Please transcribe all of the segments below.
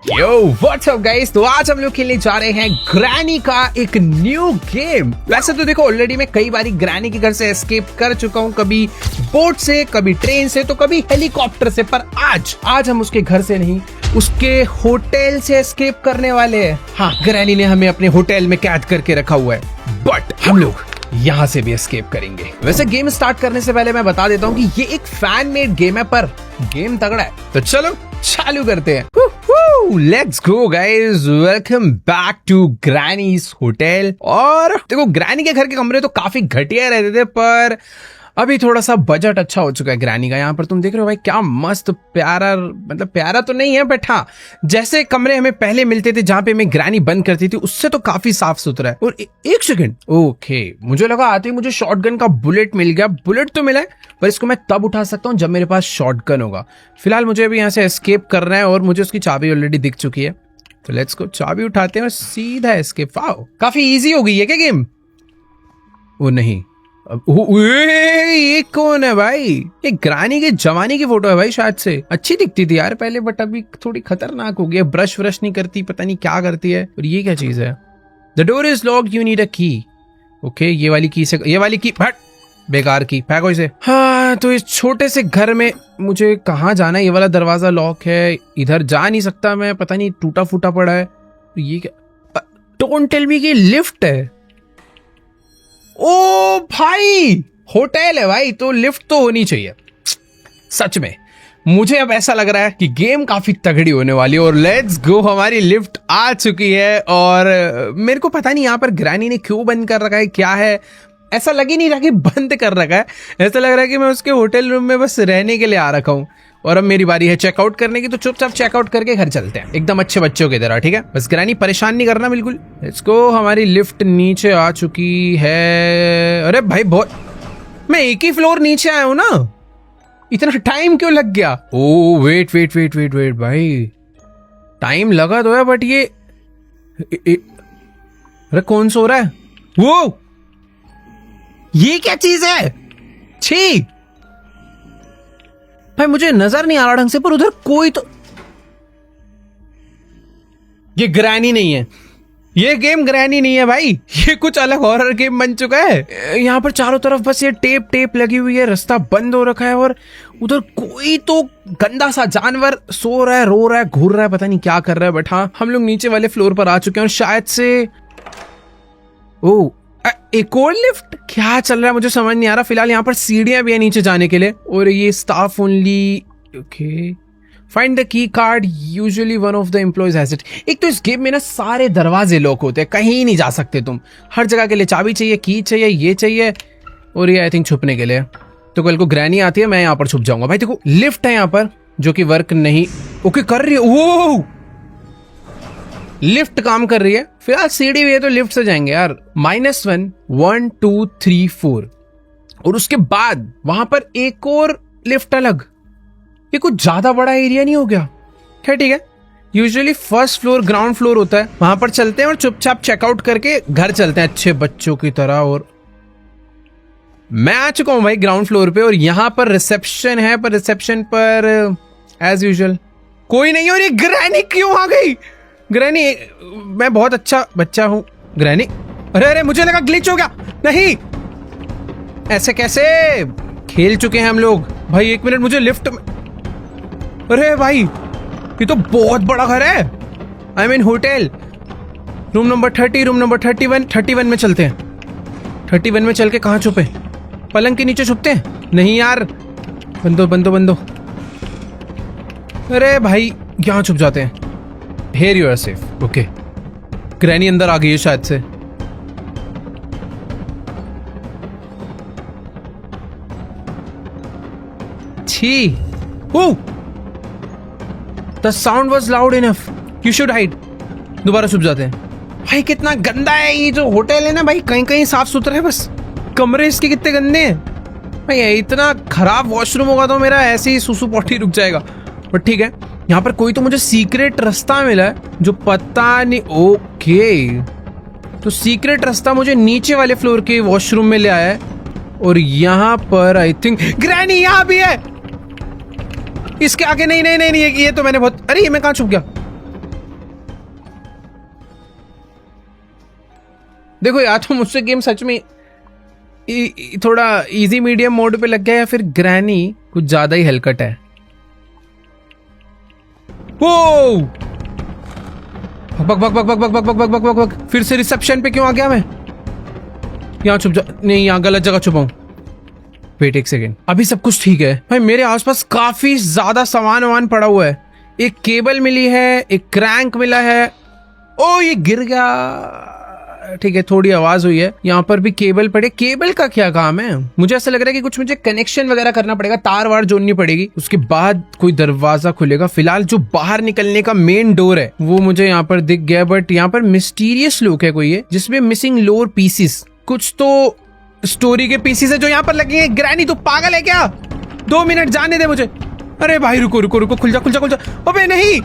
Yo what's up guys, तो आज हम लोग खेलने जा रहे हैं ग्रैनी का एक न्यू गेम। वैसे तो देखो ऑलरेडी मैं कई बारी ग्रैनी के घर से एस्केप कर चुका हूँ, कभी बोट से, कभी ट्रेन से, तो कभी हेलीकॉप्टर से, पर आज हम उसके घर से नहीं, उसके होटल से एस्केप करने वाले हैं। हाँ, ग्रैनी ने हमें अपने होटल में कैद करके रखा हुआ है, बट हम लोग यहाँ से भी एस्केप करेंगे। वैसे गेम स्टार्ट करने से पहले मैं बता देता हूँ कि ये एक फैन मेड गेम है, पर गेम तगड़ा है, तो चलो चालू करते हैं। Let's go guys, welcome back to Granny's hotel. और देखो ग्रैनी के घर के कमरे तो काफी घटिया रहते थे, पर अभी थोड़ा सा बजट अच्छा हो चुका है ग्रैनी का। यहाँ पर तुम देख रहे हो भाई, क्या मस्त प्यारा, मतलब प्यारा तो नहीं है बट हाँ, जैसे कमरे हमें पहले मिलते थे जहां पे हमें ग्रैनी बंद करती थी, उससे तो काफी साफ सुथरा है। और एक सेकंड, ओके, मुझे लगा आते ही मुझे शॉटगन का बुलेट मिल गया। बुलेट तो मिला है, पर इसको मैं तब उठा सकता हूँ जब मेरे पास शॉटगन होगा। फिलहाल मुझे अभी यहाँ से एस्केप करना है और मुझे उसकी चाबी ऑलरेडी दिख चुकी है, तो लेट्स गो। चाबी उठाते हैं और सीधा एस्केप। वाओ, काफी इजी हो गई है क्या गेम? वो नहीं, ये कौन है भाई? ये ग्रैनी के जमाने की फोटो है भाई, शायद से। अच्छी दिखती थी यार पहले, बट अभी थोड़ी खतरनाक हो गई है। ब्रश व्रश नहीं करती, पता नहीं क्या करती है। और ये क्या चीज है? The door is locked, you need अ की। ओके, ये वाली की से, ये वाली की हट, बेकार की, फेंको इसे। हाँ, तो इस छोटे से घर में मुझे कहाँ जाना है? ये वाला दरवाजा लॉक है, इधर जा नहीं सकता मैं, पता नहीं टूटा फूटा पड़ा है। ये क्या? डोंट टेल मी कि लिफ्ट है। ओ भाई, होटल है भाई, तो लिफ्ट तो होनी चाहिए। सच में मुझे अब ऐसा लग रहा है कि गेम काफी तगड़ी होने वाली है। और लेट्स गो, हमारी लिफ्ट आ चुकी है। और मेरे को पता नहीं यहाँ पर ग्रैनी ने क्यों बंद कर रखा है, क्या है, ऐसा लग ही नहीं रहा कि बंद कर रखा है। ऐसा लग रहा है कि मैं उसके होटल रूम में बस रहने के लिए आ रखा हूँ। और अब मेरी बारी है चेकआउट करने की, तो चुपचाप चेकआउट करके घर चलते हैं, एकदम अच्छे बच्चों की तरह, ठीक है? बस ग्रैनी परेशान नहीं करना बिल्कुल। इसको, हमारी लिफ्ट नीचे आ चुकी है। अरे भाई बहुत, मैं एक ही फ्लोर नीचे आया हूं ना, इतना टाइम क्यों लग गया? Oh wait wait wait wait wait भाई, टाइम लगा तो है, बट ये अरे कौन सो रहा है? वो ये क्या चीज है? छी भाई, मुझे नजर नहीं आ रहा ढंग से, पर उधर कोई तो, ये ग्रैनी नहीं है, ये गेम ग्रैनी नहीं है भाई, ये कुछ अलग हॉरर गेम बन चुका है। यहाँ पर चारों तरफ बस ये टेप लगी हुई है, रास्ता बंद हो रखा है, और उधर कोई तो गंदा सा जानवर सो रहा है, रो रहा है, घूर रहा है, पता नहीं क्या कर रहा है। बट हाँ, हम लोग नीचे वाले फ्लोर पर आ चुके हैं और शायद से ओ एक और लिफ्ट, क्या चल रहा है मुझे समझ नहीं आ रहा। फिलहाल यहाँ पर सीढ़ियां भी है नीचे जाने के लिए, और ये staff only. Okay, find the key card, usually one of the employees has it. एक तो इस गेम में ना सारे दरवाजे लॉक होते हैं, कहीं नहीं जा सकते तुम। हर जगह के लिए चाबी चाहिए, की चाहिए, ये चाहिए, और ये आई थिंक छुपने के लिए। तो कल को ग्रैनी आती है, मैं यहाँ पर छुप जाऊंगा। भाई देखो, लिफ्ट है यहाँ पर जो कि वर्क नहीं ओके कर रही है। वो लिफ्ट काम कर रही है। फिलहाल सीढ़ी भी है तो लिफ्ट से जाएंगे यार। -1, 1, 2, 3, 4, और उसके बाद वहां पर एक और लिफ्ट अलग। ये कुछ ज्यादा बड़ा एरिया नहीं हो गया? क्या, ठीक है, usually first floor ground floor होता है, वहां पर चलते हैं और चुपचाप चेकआउट करके घर चलते हैं अच्छे बच्चों की तरह। और मैं आ चुका हूं भाई ग्राउंड फ्लोर पे, और यहां पर रिसेप्शन है, पर रिसेप्शन पर एज यूजुअल कोई नहीं। और ये ग्रैनी क्यों आ गई? ग्रैनी, मैं बहुत अच्छा बच्चा हूं ग्रैनी। अरे अरे, मुझे लगा ग्लिच हो गया। नहीं, ऐसे कैसे? खेल चुके हैं हम लोग भाई। एक मिनट, मुझे लिफ्ट में, अरे भाई ये तो बहुत बड़ा घर है। I mean hotel. Room number 30, room number 31, 31 में चलते हैं। 31 में चल के कहाँ छुपे? पलंग के नीचे छुपते हैं? नहीं यार, बंदो। अरे भाई, यहाँ छुप जाते हैं। Here you are safe. Okay. Granny अंदर आ गई है शायद से। छी। Oh! The sound was loud enough. You should hide. दोबारा छुप जाते हैं। भाई कितना गंदा है ये जो होटल है ना भाई, कहीं साफ सुथरा है, बस कमरे इसके कितने गंदे हैं भाई। इतना खराब वॉशरूम होगा तो मेरा ऐसे ही सुसु पॉटी रुक जाएगा। बट ठीक है, यहाँ पर कोई तो मुझे सीक्रेट रास्ता मिला है जो पता नहीं। ओके, तो सीक्रेट रास्ता मुझे नीचे वाले फ्लोर के वॉशरूम में ले आया है। और यहाँ पर आई थिंक ग्रैनी यहाँ भी है। इसके आगे नहीं नहीं नहीं, नहीं ये तो मैंने बहुत, अरे ये मैं कहां छुप गया। देखो या तो मुझसे गेम सच में थोड़ा इजी मीडियम मोड पे लग गया या फिर ग्रैनी कुछ ज्यादा ही हलकट है। वो बक बक बक बक बक बक बक बक बक बक बक, फिर से रिसेप्शन पे क्यों आ गया मैं? यहाँ छुप जा, नहीं यहाँ गलत जगह छुपाऊं। वेट एक सेकेंड, अभी सब कुछ ठीक है भाई। मेरे आसपास काफी ज्यादा सामान वामान पड़ा हुआ है। एक केबल मिली है, एक क्रैंक मिला है। ओ ये गिर गया, ठीक है थोड़ी आवाज हुई है। यहाँ पर भी केबल पड़े। केबल का क्या काम है? मुझे ऐसा लग रहा है कि कुछ मुझे कनेक्शन वगैरह करना पड़ेगा, तार वार जोड़नी पड़ेगी, उसके बाद कोई दरवाजा खुलेगा। फिलहाल जो बाहर निकलने का मेन डोर है वो मुझे यहाँ पर दिख गया, बट यहाँ पर मिस्टीरियस लुक है कोई है जिसमें मिसिंग लोअर पीसेस, कुछ तो स्टोरी के पीसेस है जो यहाँ पर लगे हैं। ग्रैनी तो पागल है क्या? 2 मिनट जाने दे मुझे। अरे भाई रुको रुको रुको, खुल जा खुल जा खुल जा। अबे नहीं,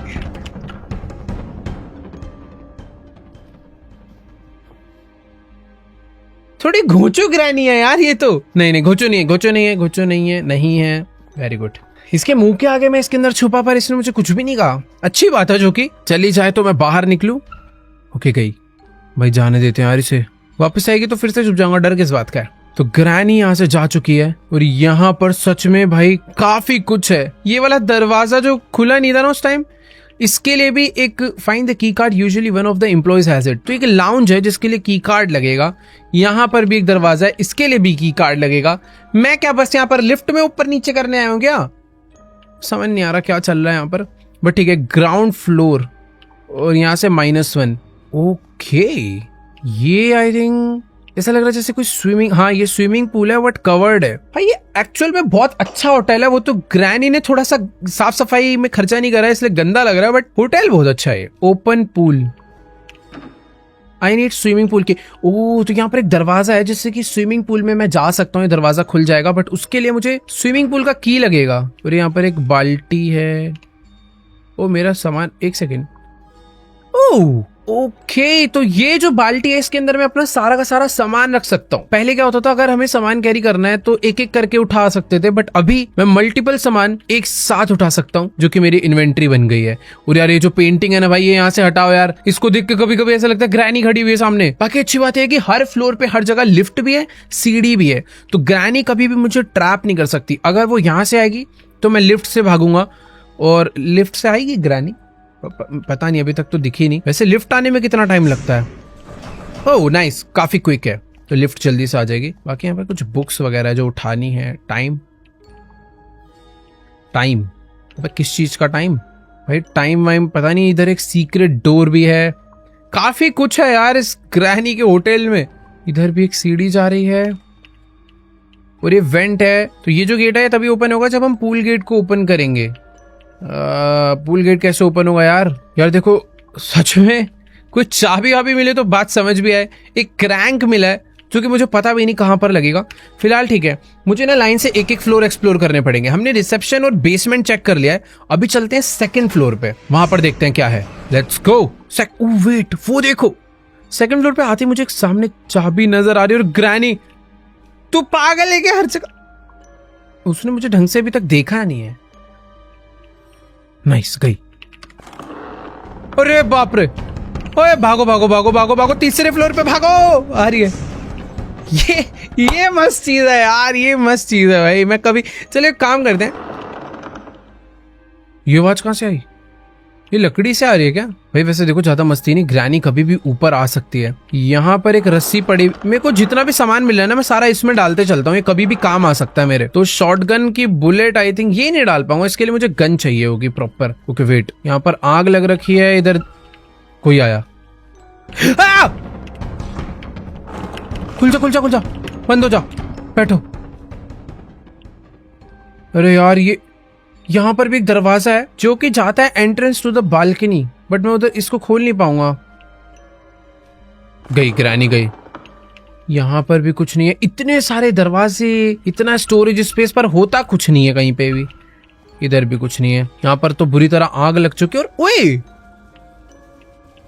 थोड़ी घोचो ग्रैनी है यार ये तो। नहीं नहीं घोचो नहीं है, घोचो नहीं है, घोचो नहीं है, नहीं है। Very good. इसके मुंह के आगे मैं इसके अंदर छुपा, पर इसने मुझे कुछ भी नहीं कहा। अच्छी बात है जो कि चली जाए तो मैं बाहर निकलूं। ओके गई भाई, जाने देते हैं यार इसे। वापस आएगी तो फिर से छुप जाऊंगा, डर किस बात का है। तो ग्रैनी यहाँ से जा चुकी है और यहाँ पर सच में भाई काफी कुछ है। ये वाला दरवाजा जो खुला नहीं था ना उस टाइम, इसके लिए भी एक find the key card, usually one of the employees has it. तो एक लाउंज है जिसके लिए की कार्ड लगेगा। यहाँ पर भी एक दरवाजा है, इसके लिए भी की कार्ड लगेगा। मैं क्या बस यहाँ पर लिफ्ट में ऊपर नीचे करने आया हूँ क्या? समझ नहीं आ रहा क्या चल रहा है यहाँ पर, बट ठीक है। ग्राउंड फ्लोर और यहाँ से -1। ओके ये आई थिंक ऐसा लग रहा है जैसे कोई स्विमिंग, हाँ ये स्विमिंग पूल है बट कवर्ड है। भाई ये एक्चुअल में बहुत अच्छा होटल है। वो तो ग्रैनी ने थोड़ा सा साफ सफाई में खर्चा नहीं करा है इसलिए गंदा लग रहा है, बट होटल बहुत अच्छा है। Open pool, I need swimming pool की। ओह तो यहाँ पर एक दरवाजा है जिससे कि स्विमिंग पूल में मैं जा सकता हूँ। ये दरवाजा खुल जाएगा, बट उसके लिए मुझे स्विमिंग पूल का की लगेगा। और यहाँ पर एक बाल्टी है। ओ मेरा सामान, एक सेकेंड। ओह ओके तो ये जो बाल्टी है इसके अंदर मैं अपना सारा का सारा सामान रख सकता हूँ। पहले क्या होता था, अगर हमें सामान कैरी करना है तो एक एक करके उठा सकते थे, बट अभी मैं मल्टीपल सामान एक साथ उठा सकता हूँ, जो कि मेरी इन्वेंट्री बन गई है। और यार ये जो पेंटिंग है ना भाई, ये यहाँ से हटाओ यार। इसको देख के कभी कभी ऐसा लगता है ग्रैनी खड़ी हुई है सामने। बाकी अच्छी बात है कि हर फ्लोर पे हर जगह लिफ्ट भी है, सीढ़ी भी है, तो ग्रैनी कभी भी मुझे ट्रैप नहीं कर सकती। अगर वो यहाँ से आएगी तो मैं लिफ्ट से भागूंगा, और लिफ्ट से आएगी ग्रैनी पता नहीं, अभी तक तो दिखी नहीं। वैसे लिफ्ट आने में कितना टाइम लगता है? ओह नाइस, काफी क्विक है, तो लिफ्ट जल्दी से आ जाएगी। बाकी यहाँ पर कुछ बुक्स वगैरह जो उठानी है। टाइम टाइम किस चीज का टाइम भाई? टाइम वाइम पता नहीं। इधर एक सीक्रेट डोर भी है, काफी कुछ है यार इस ग्रैनी के होटल में। इधर भी एक सीढ़ी जा रही है और ये वेंट है। तो ये जो गेट है तभी ओपन होगा जब हम पूल गेट को ओपन करेंगे। पूल गेट कैसे ओपन होगा यार? यार देखो सच में कोई चाबी वाबी मिले तो बात समझ भी आए। एक क्रैंक मिला है जो कि मुझे पता भी नहीं कहां पर लगेगा। फिलहाल ठीक है, मुझे ना लाइन से एक एक फ्लोर एक्सप्लोर करने पड़ेंगे। हमने रिसेप्शन और बेसमेंट चेक कर लिया है, अभी चलते हैं सेकंड फ्लोर पे, वहां पर देखते हैं क्या है। Let's go. वेट वो देखो, सेकंड फ्लोर पे आती मुझे एक सामने चाबी नजर आ रही है। और ग्रैनी तू पागल है क्या? हर जगह उसने मुझे ढंग से अभी तक देखा नहीं है। नाइस गई। अरे बाप रे, ओए भागो भागो भागो भागो भागो, तीसरे फ्लोर पे भागो। आ रही है। ये मस्त चीज है यार, ये मस्त चीज है भाई। मैं कभी, चलो एक काम करते हैं। ये आवाज कहां से आई? ये लकड़ी से आ रही है क्या भाई? वैसे देखो ज्यादा मस्ती नहीं, ग्रैनी कभी भी ऊपर आ सकती है। यहाँ पर एक रस्सी पड़ी, मेरे को जितना भी सामान मिल रहा है ना मैं सारा इसमें डालते चलता हूँ, ये कभी भी काम आ सकता है मेरे। तो शॉटगन की बुलेट आई थिंक ये नहीं डाल पाऊंगा, इसके लिए मुझे गन चाहिए होगी प्रॉपर। ओके वेट, यहाँ पर आग लग रखी है। इधर कोई आया। खुल जा खुल जा खुल जा, बंद हो जा, बैठो। अरे यार ये यहाँ पर भी एक दरवाजा है जो कि जाता है entrance to the balcony, but मैं उधर इसको खोल नहीं पाऊंगा। गई ग्रैनी गई। यहाँ पर भी कुछ नहीं है। इतने सारे दरवाजे, इतना स्टोरेज स्पेस, पर होता कुछ नहीं है कहीं पे भी। इधर भी कुछ नहीं है। यहाँ पर तो बुरी तरह आग लग चुकी है। और ओए,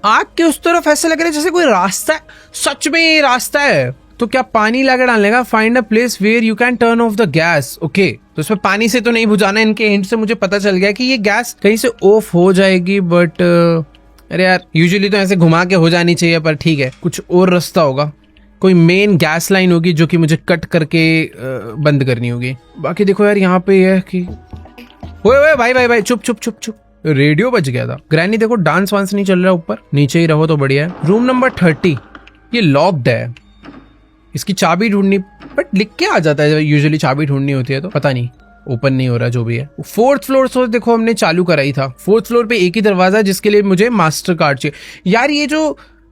आग के उस तरफ ऐसा लग रहा है जैसे कोई रास्ता है। सच में ये रास्ता है। तो क्या पानी लाके डालने का? Find a place where you can turn off the gas. Okay, तो इसमें पानी से तो नहीं बुझाना। इनके हिंट से मुझे पता चल गया कि ये गैस कहीं से ऑफ हो जाएगी, बट अरे यार यूजुअली तो ऐसे घुमा के हो जानी चाहिए, पर ठीक है, कुछ और रास्ता होगा। कोई मेन गैस लाइन होगी जो कि मुझे कट करके बंद करनी होगी। बाकी देखो यार, यहाँ पे है कि ओए भाई भाई भाई, चुप चुप चुप चुप, रेडियो बज गया था। ग्रैनी देखो, डांस वांस नहीं चल रहा ऊपर, नीचे ही रहो तो बढ़िया है। रूम नंबर 30, ये लॉक्ड है। इसकी चाबी ढूंढनी, बट लिख के आ जाता है यूजुअली चाबी ढूंढनी होती है, तो पता नहीं, ओपन नहीं हो रहा जो भी है। 4th फ्लोर तो देखो हमने चालू कराई था। 4th फ्लोर पे एक ही दरवाजा है जिसके लिए मुझे मास्टर कार्ड चाहिए। यार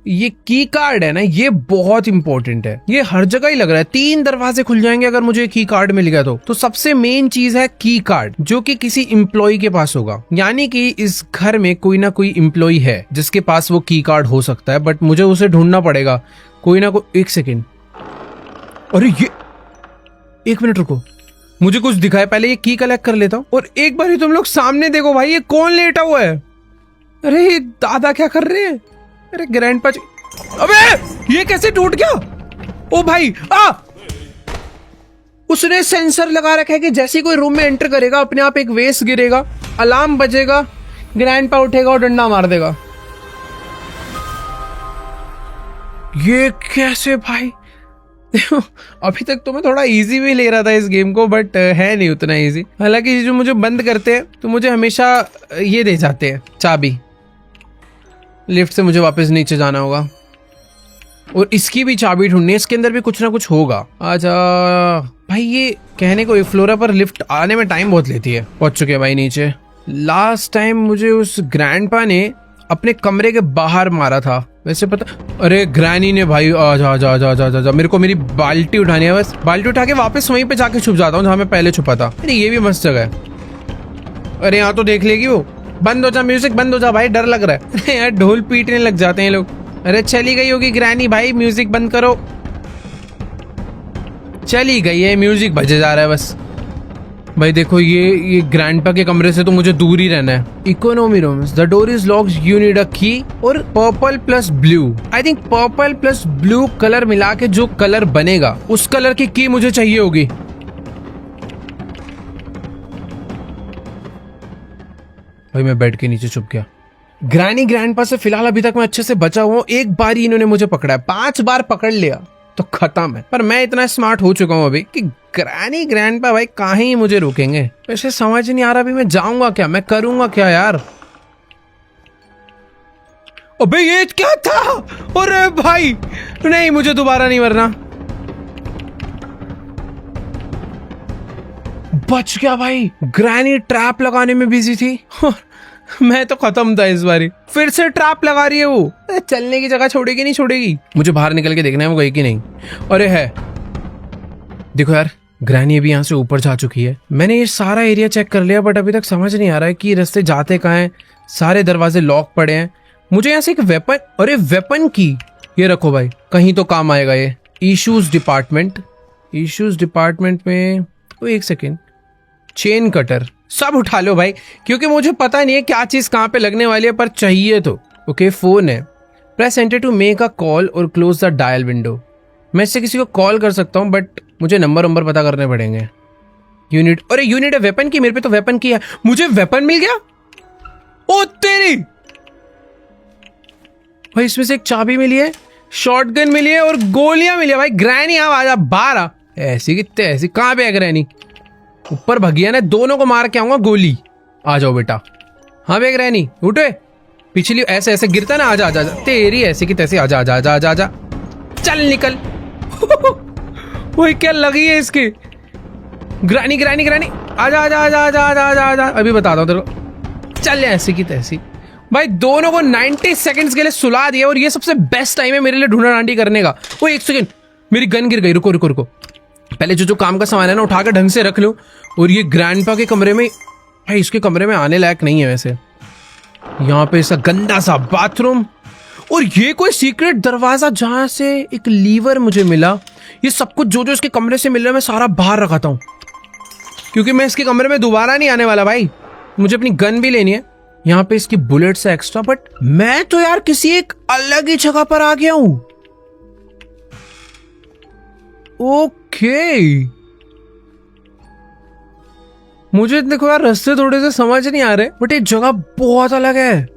ये की कार्ड है ना, ये बहुत इंपॉर्टेंट है। ये हर जगह ही लग रहा है। 3 दरवाजे खुल जाएंगे अगर मुझे की कार्ड मिल गया तो सबसे मेन चीज है की कार्ड, जो कि किसी एम्प्लॉय के पास होगा। यानी कि इस घर में कोई ना कोई एम्प्लॉय है जिसके पास वो की कार्ड हो सकता है, बट मुझे उसे ढूंढना पड़ेगा। कोई ना कोई। 1 सेकेंड, अरे ये 1 मिनट रुको, मुझे कुछ दिखाए, पहले ये की कलेक्ट कर लेता हूँ। और एक बार ही तुम लोग सामने देखो भाई, ये कौन लेटा हुआ है? अरे ये दादा क्या कर रहे हैं? अरे ग्रैंडपा, अबे ये कैसे टूट गया? ओ भाई उसने सेंसर लगा रखा है कि जैसे ही कोई रूम में एंटर करेगा अपने आप एक वेस्ट गिरेगा, अलार्म बजेगा, ग्रैंडपा उठेगा और डंडा मार देगा। ये कैसे भाई? अभी तक तो मैं थोड़ा इजी भी ले रहा था इस गेम को, बट है नहीं उतना इजी। हालांकि जो मुझे बंद करते हैं तो मुझे हमेशा ये दे जाते हैं चाबी। लिफ्ट से मुझे वापस नीचे जाना होगा और इसकी भी चाबी ढूंढनी है। इसके अंदर भी कुछ ना कुछ होगा। आजा भाई, ये कहने को एक फ्लोर पर लिफ्ट आने में टाइम बहुत लेती है। पहुंच चुके हैं भाई नीचे। लास्ट टाइम मुझे उस ग्रैंडपा ने अपने कमरे के बाहर मारा था, वैसे पता। अरे ग्रैनी ने भाई, आजा आजा आजा आजा आजा, मेरे को मेरी बाल्टी उठानी है। बस बाल्टी उठा के वापस वहीं पे जाके छुप जाता हूँ जहाँ मैं पहले छुपा था। अरे ये भी मस्त जगह है। अरे यहाँ तो देख लेगी वो। बंद हो जा म्यूजिक, बंद हो जा भाई, डर लग रहा है। अरे यार ढोल पीटने लग जाते हैं लोग। अरे चली गई होगी ग्रैनी भाई, म्यूजिक बंद करो। चली गई है, म्यूजिक बजे जा रहा है बस। भाई देखो, ये ग्रैंडपा के कमरे से तो मुझे दूर ही रहना है। Economy rooms, the door is locked, you need अ की। और purple plus blue, I think purple plus blue colour मिला के जो कलर बनेगा उस कलर की की मुझे चाहिए होगी। भाई मैं बेड के नीचे छुप गया। ग्रैनी ग्रैंडपा से फिलहाल अभी तक मैं अच्छे से बचा हुआ हूँ। एक बार ही इन्होंने मुझे पकड़ा है, 5 बार पकड़ लिया तो खत्म है। पर मैं इतना स्मार्ट हो चुका हूँ अभी कि ग्रैनी ग्रैंडपा भाई कहाँ ही मुझे रोकेंगे। वैसे समझ नहीं आ रहा अभी मैं जाऊंगा क्या, मैं करूंगा क्या यार। अबे ये क्या था? अरे भाई नहीं, मुझे दोबारा नहीं मरना। बच गया भाई। ग्रैनी ट्रैप लगाने में बिजी थी। मैं तो खत्म था इस बारी। फिर से ट्रैप लगा रही है वो। चलने की जगह छोड़ेगी नहीं छोड़ेगी। मुझे बाहर निकल के देखना है वो गई कि नहीं। अरे है, देखो यार, ग्रैनी अभी यहाँ से ऊपर जा चुकी है। मैंने ये सारा एरिया चेक कर लिया, बट अभी तक समझ नहीं आ रहा है कि रास्ते जाते कहाँ हैं। सारे दरवाजे लॉक पड़े हैं। मुझे यहाँ से एक वेपन, अरे वेपन की, ये रखो भाई, कहीं तो काम आएगा ये। इश्यूज डिपार्टमेंट, इश्यूज डिपार्टमेंट में, तो 1 सेकेंड, चेन कटर सब उठा लो भाई, क्योंकि मुझे पता नहीं है क्या चीज कहाँ पे लगने वाली है, पर चाहिए तो। ओके, फोन है। Press enter to make a call और क्लोज द डायल विंडो। मैं इससे किसी को कॉल कर सकता हूँ, बट मुझे नंबर पता करने पड़ेंगे। यूनिट, अरे यूनिट है वेपन की। मेरे पे तो वेपन की है। मुझे वेपन मिल गया। ओ तेरी भाई, इसमें से एक चाबी मिली है, शॉटगन मिली है और गोलियां मिली है। भाई ग्रैनी आप आजा बाहर आ। ऐसी कितने ऐसी, कहाँ पे है ग्रैनी? ऊपर भगिया ने, दोनों को मार के आऊंगा गोली। आ जाओ बेटा। हाँ बे ग्रैनी उठे। पिछली ऐसे ऐसे गिरता ना, आजा आजा, तेरी ऐसी की तैसी, आजा आजा आजा आजा आजा, चल निकल। वही क्या लगी है इसकी। ग्रैनी ग्रैनी ग्रैनी, आजा आजा आजा आजा आजा आजा आजा, अभी बताता हूँ तेरे को। चल ऐसी की तैसी। भाई दोनों को 90 सेकंड्स के लिए सुला दिया, और ये सबसे बेस्ट टाइम है मेरे लिए ढूंढा डांडी करने का। वो 1 सेकंड, मेरी गन गिर गई। रुको रुको रुको, पहले जो काम का सामान है ना उठा कर ढंग से रख लो। और ये ग्रैंडपा के कमरे में, भाई इसके कमरे में आने लायक नहीं है वैसे। यहाँ पे ऐसा गंदा सा बाथरूम, और ये कोई सीक्रेट दरवाजा जहां से एक लीवर मुझे मिला। ये सब कुछ जो जो इसके कमरे से मिल रहा है मैं सारा बाहर रखाता हूँ, क्योंकि मैं इसके कमरे में दोबारा नहीं आने वाला भाई। मुझे अपनी गन भी लेनी है। यहाँ पे इसकी बुलेट से एक्स्ट्रा, बट मैं तो यार किसी एक अलग ही जगह पर आ गया हूं। ओके, मुझे देखो यार रास्ते थोड़े से समझ नहीं आ रहे, बट ये जगह बहुत अलग है।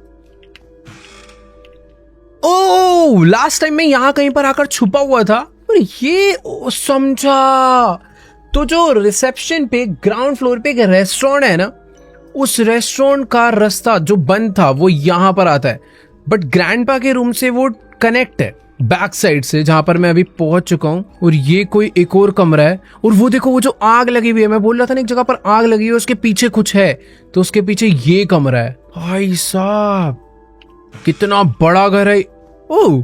ओह, लास्ट टाइम मैं यहाँ कहीं पर आकर छुपा हुआ था और ये समझा। तो जो रिसेप्शन पे ग्राउंड फ्लोर पे एक रेस्टोरेंट है ना, उस रेस्टोरेंट का रास्ता जो बंद था वो यहाँ पर आता है, बट ग्रैंडपा के रूम से वो कनेक्ट है बैक साइड से, जहां पर मैं अभी पहुंच चुका हूं। और ये कोई एक और कमरा है, और वो देखो वो जो आग लगी हुई है, मैं बोल रहा था ना एक जगह पर आग लगी हुई है, उसके पीछे कुछ है, तो उसके पीछे ये कमरा है। भाई साहब कितना बड़ा घर है। ओह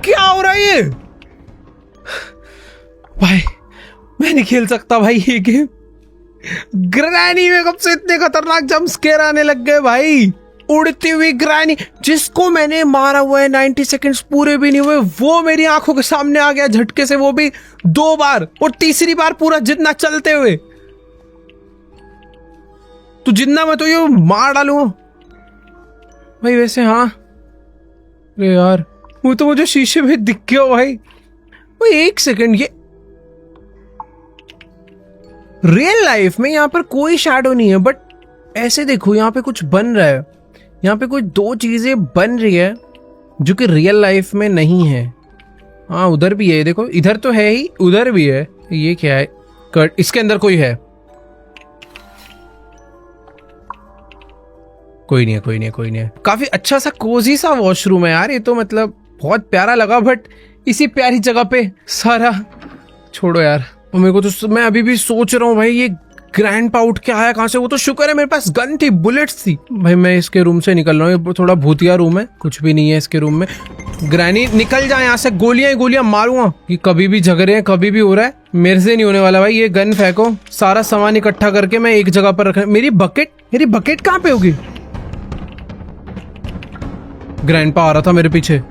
क्या हो रहा है ये? भाई मैं नहीं खेल सकता भाई ये गेम। ग्रैनी में कब से इतने खतरनाक जंप स्केयर आने लग गए भाई। उड़ती हुई ग्रैनी, जिसको मैंने मारा हुआ है 90 सेकंड्स पूरे भी नहीं हुए, वो मेरी आंखों के सामने आ गया झटके से, वो भी 2 बार, और तीसरी बार पूरा जितना चलते हुए। तो जितना मैं तो ये मार डालूंगा भाई। वैसे हाँ, अरे यार वो तो मुझे शीशे में दिख गया भाई। वो 1 सेकंड, ये रियल लाइफ में यहाँ पर कोई शैडो नहीं है, बट ऐसे देखो यहाँ पे कुछ बन रहा है, यहाँ पे कुछ 2 चीजें बन रही है जो कि रियल लाइफ में नहीं है। हाँ उधर भी है, देखो इधर तो है ही, उधर भी है। ये क्या है? कट, इसके अंदर कोई है? कोई नहीं है, कोई नहीं है, कोई नहीं है। काफी अच्छा सा कोजी सा वॉशरूम है यार ये तो, मतलब बहुत प्यारा लगा। बट इसी प्यारी जगह पे सारा छोड़ो यार। और मेरे को तो, मैं अभी भी सोच रहा हूँ भाई ये ग्रैंडपा उठ के आया कहाँ से? वो तो शुक्र है मेरे पास गन थी, बुलेट्स थी। भाई मैं इसके रूम से निकल रहा हूँ, थोड़ा भूतिया रूम है, कुछ भी नहीं है इसके रूम में। ग्रैनी निकल जाए यहाँ से, गोलियां ही गोलियां मारूंगा। कि कभी भी झगड़े हैं, कभी भी हो रहा है, मेरे से नहीं होने वाला भाई। ये गन फेंको, सारा सामान इकट्ठा करके मैं एक जगह पर रखना। मेरी बकेट कहाँ पे होगी? ग्रैंडपा आ रहा था मेरे पीछे।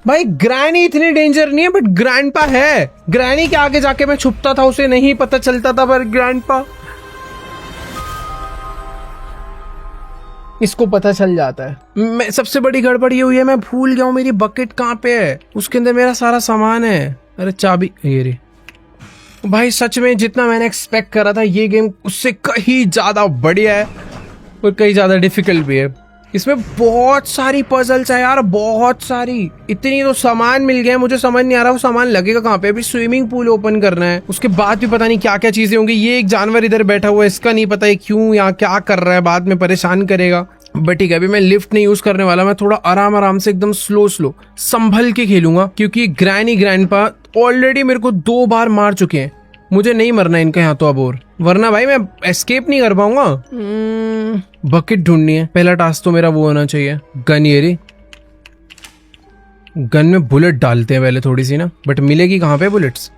भाई ग्रैनी इतनी डेंजर नहीं है, बट ग्रैंडपा है। ग्रैनी के आगे जाके मैं छुपता था, उसे नहीं पता चलता था, पर ग्रैंडपा इसको पता चल जाता है। मैं सबसे बड़ी गड़बड़ ये हुई है, मैं भूल गया हूँ मेरी बकेट कहाँ पे है। उसके अंदर मेरा सारा सामान है। अरे चाबी ये रे। भाई सच में जितना मैंने एक्सपेक्ट करा था, ये गेम उससे कहीं ज्यादा बढ़िया है और कहीं ज्यादा डिफिकल्ट भी है। इसमें बहुत सारी पजल्स है यार, बहुत सारी। इतनी तो सामान मिल गया, मुझे समझ नहीं आ रहा वो सामान लगेगा कहाँ पे। अभी स्विमिंग पूल ओपन करना है, उसके बाद भी पता नहीं क्या क्या चीजें होंगी। ये एक जानवर इधर बैठा हुआ है, इसका नहीं पता है क्यों यहाँ क्या कर रहा है, बाद में परेशान करेगा। बट ठीक है, अभी मैं लिफ्ट नहीं यूज करने वाला, मैं थोड़ा आराम से एकदम स्लो संभल के खेलूंगा, क्योंकि ग्रैनी ग्रैंडपा ऑलरेडी मेरे को 2 बार मार चुके हैं। मुझे नहीं मरना इनके हाथों अब, और वरना भाई मैं एस्केप नहीं कर पाऊंगा। बकेट ढूंढनी है, पहला टास्क तो मेरा वो होना चाहिए। गन, ये रही गन में बुलेट डालते हैं पहले थोड़ी सी ना, बट मिलेगी कहाँ पे बुलेट्स?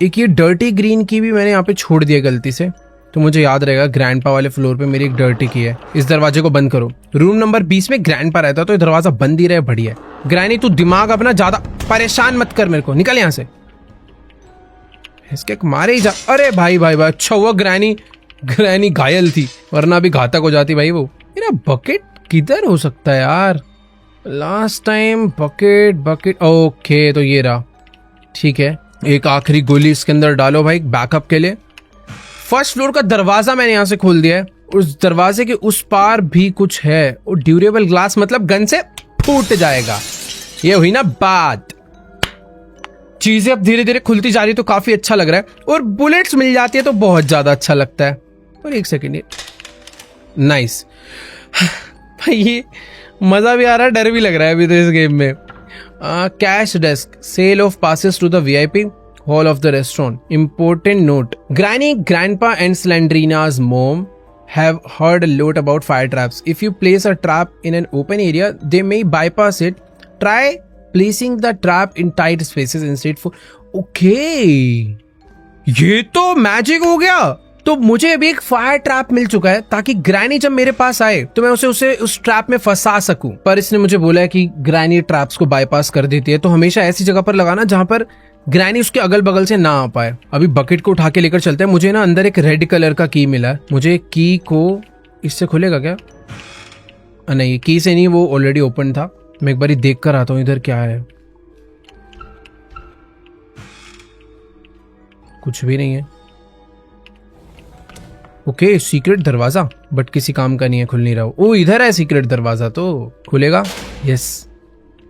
एक ये डर्टी ग्रीन की भी मैंने यहाँ पे छोड़ दिया गलती से, तो मुझे याद रहेगा ग्रैंडपा वाले फ्लोर पे मेरी एक डर्टी की है। इस दरवाजे को बंद करो। रूम नंबर 20 में ग्रैंडपा रहता है, तो ये दरवाजा बंद ही रहे, बढ़िया। ग्रैनी तू दिमाग अपना ज्यादा परेशान मत कर मेरे को, निकल यहाँ से। इसके मारे ही जा। अरे भाई अच्छा हुआ ग्रैनी घायल थी, वरना भी घातक हो जाती भाई वो। मेरा बकेट किधर हो सकता है यार? लास्ट टाइम बकेट ओके, तो ये रहा। ठीक है, एक आखिरी गोली इसके अंदर डालो भाई बैकअप के लिए। फर्स्ट फ्लोर का दरवाजा मैंने यहाँ से खोल दिया है, उस दरवाजे के उस पार भी कुछ है, और ड्यूरेबल ग्लास मतलब गन से फूट जाएगा। ये हुई ना बात। चीजें अब धीरे धीरे खुलती जा रही, तो काफी अच्छा लग रहा है, और बुलेट्स मिल जाती है तो बहुत ज्यादा अच्छा लगता है। और एक सेकेंड, ये नाइस भाई, ये मजा भी आ रहा है, डर भी लग रहा है अभी तो इस गेम में। Cash desk, sale of passes to the VIP hall of the restaurant. Important note: Granny, Grandpa, and Slandrina's mom have heard a lot about fire traps. If you place a trap in an open area, they may bypass it. Try placing the trap in tight spaces instead for. Okay, ये तो magic हो गया। तो मुझे अभी एक fire trap मिल चुका है ताकि ग्रैनी जब मेरे पास आए तो मैं उसे उस ट्रैप में फंसा सकूं। पर इसने मुझे बोला है कि ग्रैनी ट्रैप्स को बाईपास कर देती है, तो हमेशा ऐसी जगह पर लगाना जहां पर ग्रैनी उसके अगल बगल से ना आ पाए। अभी बकेट को उठा के लेकर चलते हैं। मुझे ना अंदर एक रेड कलर का की मिला है, मुझे की को इससे खुलेगा क्या? नहीं, की से नहीं, वो ऑलरेडी ओपन था। मैं एक बार देख कर आता हूँ इधर क्या है। कुछ भी नहीं है। ओके, सीक्रेट दरवाजा, बट किसी काम का नहीं है, खुल नहीं रहा। ओ इधर है सीक्रेट दरवाजा, तो खुलेगा। यस।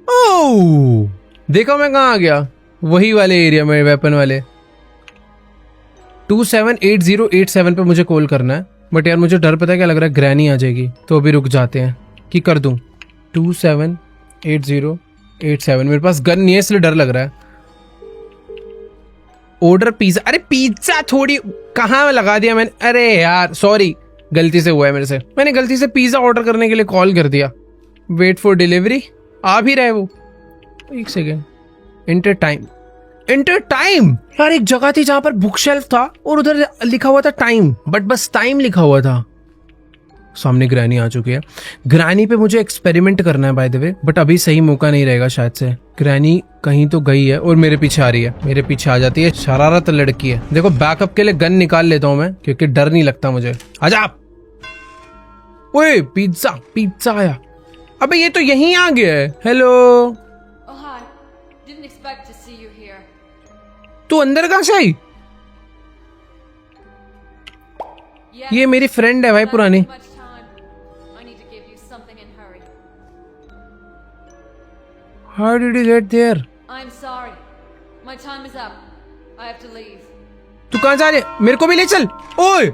ओ देखो मैं कहाँ आ गया, वही वाले एरिया में, वेपन वाले। 278087 पे मुझे कॉल करना है। बट यार मुझे डर पता है क्या लग रहा है, ग्रैनी आ जाएगी। तो अभी रुक जाते हैं कि कर दूं। 278087 मेरे पास गन नहीं है इसलिए डर लग रहा है। Order pizza. अरे पिज्जा थोड़ी कहाँ लगा दिया मैंने। अरे यार सॉरी, गलती से हुआ है मेरे से। मैंने गलती से पिज्जा ऑर्डर करने के लिए कॉल कर दिया। Wait for delivery. आ भी रहे वो। एक second. Inter time. Inter time. यार एक जगह थी जहां पर बुक शेल्फ था और उधर लिखा हुआ था टाइम, बट बस टाइम लिखा हुआ था। सामने ग्रैनी आ चुकी है। ग्रैनी पे मुझे एक्सपेरिमेंट करना है बाय द वे, बट अभी सही मौका नहीं रहेगा शायद से। ग्रैनी कहीं तो गई है और मेरे पीछे आ रही है, मेरे पीछे आ जाती है। शरारत लड़की है। देखो बैकअप के लिए गन निकाल लेता हूं मैं, क्योंकि डर नहीं लगता मुझे। आजा। ओए पिज्जा, पिज्जा आया। अबे ये तो यहीं आ गया है। हेलो। तू अंदर कहां से आई? ये मेरी फ्रेंड है भाई पुरानी। How did you get there? I'm sorry. My time is up. I have to leave. तू कहाँ जा रहे? मेरे को भी ले चल। ओए!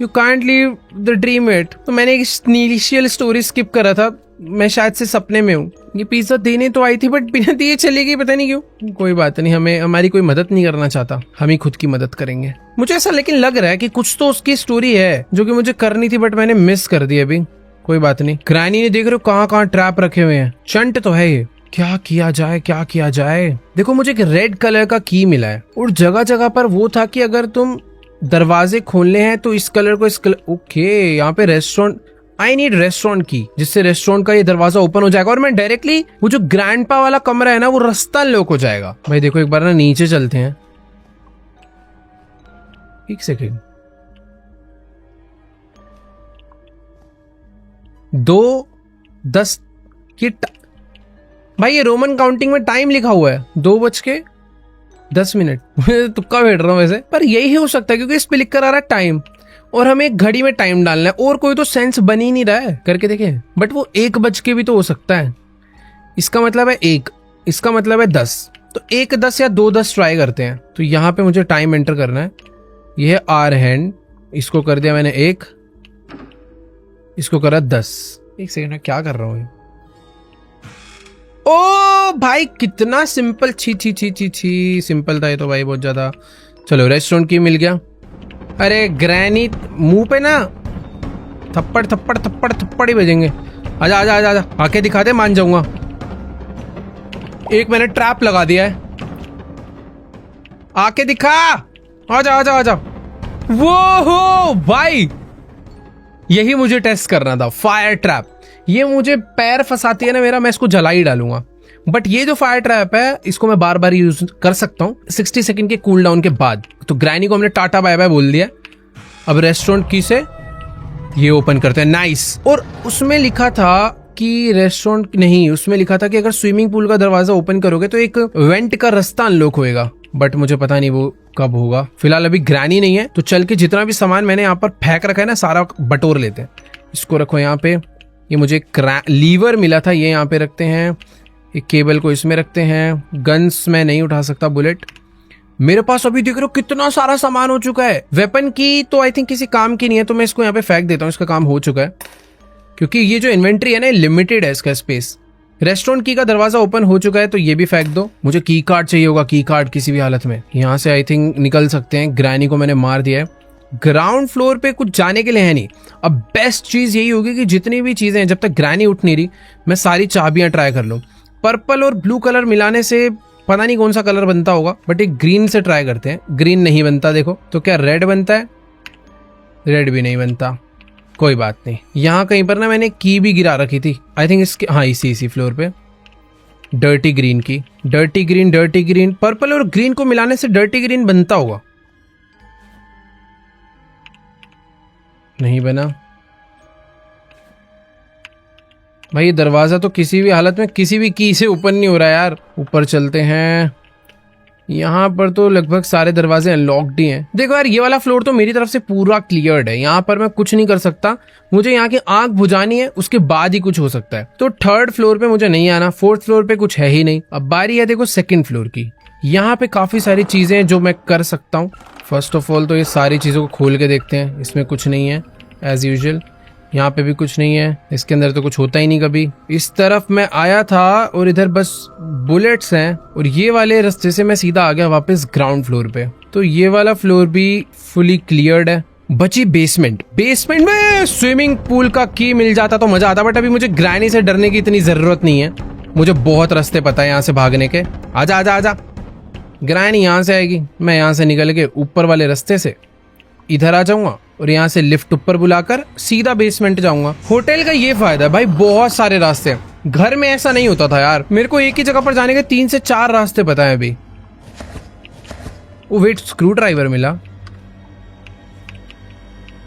You can't leave the dream it. तो मैंने एक इनिशियल स्टोरी स्किप करा था। मैं शायद से सपने में हूँ। ये पिज्जा देने तो आई थी बट बिना दिए चली गई, पता नहीं क्यों। कोई बात नहीं, हमें हमारी कोई मदद नहीं करना चाहता, हम ही खुद की मदद करेंगे। मुझे ऐसा लेकिन लग रहा है कि कुछ तो उसकी स्टोरी है जो कि मुझे करनी थी बट मैंने मिस कर दी अभी। कोई बात नहीं। ग्रैनी ने देख रहे हो कहाँ कहाँ ट्रैप रखे हुए हैं। चंट तो है ये। क्या किया जाए, क्या किया जाए? देखो मुझे एक रेड कलर का की मिला है और जगह जगह पर वो था कि अगर तुम दरवाजे खोलने हैं तो इस कलर को इस कलर। ओके, यहाँ पे रेस्टोरेंट। आई नीड रेस्टोरेंट की, जिससे रेस्टोरेंट का ये दरवाजा ओपन हो जाएगा और मैं डायरेक्टली वो जो ग्रैंडपा वाला कमरा है ना, वो रास्ता लॉक हो जाएगा। भाई देखो एक बार ना नीचे चलते हैं। एक सेकेंड। 2:10 की भाई ये रोमन काउंटिंग में टाइम लिखा हुआ है 2:10। मुझे तुक्का बैठ रहा हूँ वैसे, पर यही हो सकता है क्योंकि इस पे लिख कर आ रहा है टाइम और हमें एक घड़ी में टाइम डालना है और कोई तो सेंस बन ही नहीं रहा है। करके देखें। बट वो 1 भी तो हो सकता है। इसका मतलब है 1, इसका मतलब है 10। तो 1:10 या 2:10 ट्राई करते हैं। तो यहाँ पे मुझे टाइम एंटर करना है। ये है आर हैंड, इसको कर दिया मैंने 1, इसको करा 10। एक सेकंड, क्या कर रहा हूँ? ओ भाई कितना सिंपल। छी छी छी छी छी, सिंपल था ये तो भाई बहुत ज्यादा। चलो रेस्टोरेंट की मिल गया। अरे ग्रैनी मुंह पे ना थप्पड़ थप्पड़ थप्पड़ थप्पड़ ही बजेंगे। आजा आजा आजा आजा, आके दिखा दे, मान जाऊंगा। एक मैंने ट्रैप लगा दिया है, आके दिखा। आजा आजा आजा। वो हो भाई, यही मुझे टेस्ट करना था। फायर ट्रैप, ये मुझे पैर फंसाती है ना मेरा, मैं इसको जला ही डालूंगा। बट ये जो फायर ट्रैप है इसको मैं बार बार यूज कर सकता हूँ 60 सेकंड के कूल डाउन के बाद। तो ग्रैनी को हमने टाटा बाय बाय बोल दिया। अब रेस्टोरेंट की से ये ओपन करते हैं। नाइस। और उसमें लिखा था कि रेस्टोरेंट नहीं, उसमें लिखा था कि अगर स्विमिंग पूल का दरवाजा ओपन करोगे तो एक वेंट का रास्ता अनलॉक होएगा। बट मुझे पता नहीं वो कब होगा। फिलहाल अभी ग्रैनी नहीं है तो चल के जितना भी सामान मैंने यहाँ पर फेंक रखा है ना, सारा बटोर लेते हैं। इसको रखो यहाँ पे। ये मुझे लीवर मिला था, ये यहाँ पे रखते हैं। एक केबल को इसमें रखते हैं। गन्स मैं नहीं उठा सकता, बुलेट। मेरे पास अभी देख रहे हो कितना सारा सामान हो चुका है। वेपन की तो आई थिंक किसी काम की नहीं है, तो मैं इसको यहाँ पे फेंक देता हूँ, इसका काम हो चुका है। क्योंकि ये जो इन्वेंट्री है ना, लिमिटेड है इसका स्पेस। रेस्टोरेंट की का दरवाजा ओपन हो चुका है तो ये भी फेंक दो। मुझे की कार्ड चाहिए होगा, की कार्ड किसी भी हालत में। यहाँ से आई थिंक निकल सकते हैं। ग्रैनी को मैंने मार दिया है। ग्राउंड फ्लोर पे कुछ जाने के लिए है नहीं। अब बेस्ट चीज यही होगी कि जितनी भी चीजें हैं, जब तक ग्रैनी उठ नहीं रही, मैं सारी चाबियां ट्राई कर लूं। पर्पल और ब्लू कलर मिलाने से पता नहीं कौन सा कलर बनता होगा, बट एक ग्रीन से ट्राई करते हैं। ग्रीन नहीं बनता देखो, तो क्या रेड बनता है? रेड भी नहीं बनता, कोई बात नहीं। यहाँ कहीं पर ना मैंने की भी गिरा रखी थी, आई थिंक इसके, हाँ इसी फ्लोर पे, डर्टी ग्रीन की। डर्टी ग्रीन पर्पल और ग्रीन को मिलाने से डर्टी ग्रीन बनता होगा। नहीं बना भाई, ये दरवाजा तो किसी भी हालत में किसी भी की से ओपन नहीं हो रहा यार। ऊपर चलते हैं। यहाँ पर तो लगभग सारे दरवाजे अनलॉक्ड ही हैं। देखो यार, ये वाला फ्लोर तो मेरी तरफ से पूरा क्लियर्ड है, यहाँ पर मैं कुछ नहीं कर सकता। मुझे यहाँ की आंख बुझानी है, उसके बाद ही कुछ हो सकता है। तो थर्ड फ्लोर पे मुझे नहीं आना, फोर्थ फ्लोर पे कुछ है ही नहीं। अब बारी है देखो सेकंड फ्लोर की। यहाँ पे काफी सारी चीजें हैं जो मैं कर सकता हूँ। फर्स्ट ऑफ ऑल तो ये सारी चीजों को खोल के देखते हैं। इसमें कुछ नहीं है एज यूजुअल, यहाँ पे भी कुछ नहीं है, इसके अंदर तो कुछ होता ही नहीं कभी। इस तरफ मैं आया था और इधर बस बुलेट्स हैं, और ये वाले रास्ते से मैं सीधा आ गया वापस ग्राउंड फ्लोर पे। तो ये वाला फ्लोर भी फुली क्लियर्ड है। बची बेसमेंट। बेसमेंट में स्विमिंग पूल का की मिल जाता तो मजा आता, बट अभी मुझे ग्रैनी से डरने की इतनी जरूरत नहीं है। मुझे बहुत रास्ते पता है यहाँ से भागने के। आजा आजा आजा, ग्रैनी यहाँ से आएगी, मैं यहाँ से निकल के ऊपर वाले रास्ते से इधर आ जाऊंगा और यहाँ से लिफ्ट ऊपर बुलाकर सीधा बेसमेंट जाऊंगा। होटल का ये फायदा है भाई, बहुत सारे रास्ते हैं। घर में ऐसा नहीं होता था यार, मेरे को एक ही जगह पर जाने के 3 से 4 रास्ते पता है अभी। ओ वेट, स्क्रू ड्राइवर मिला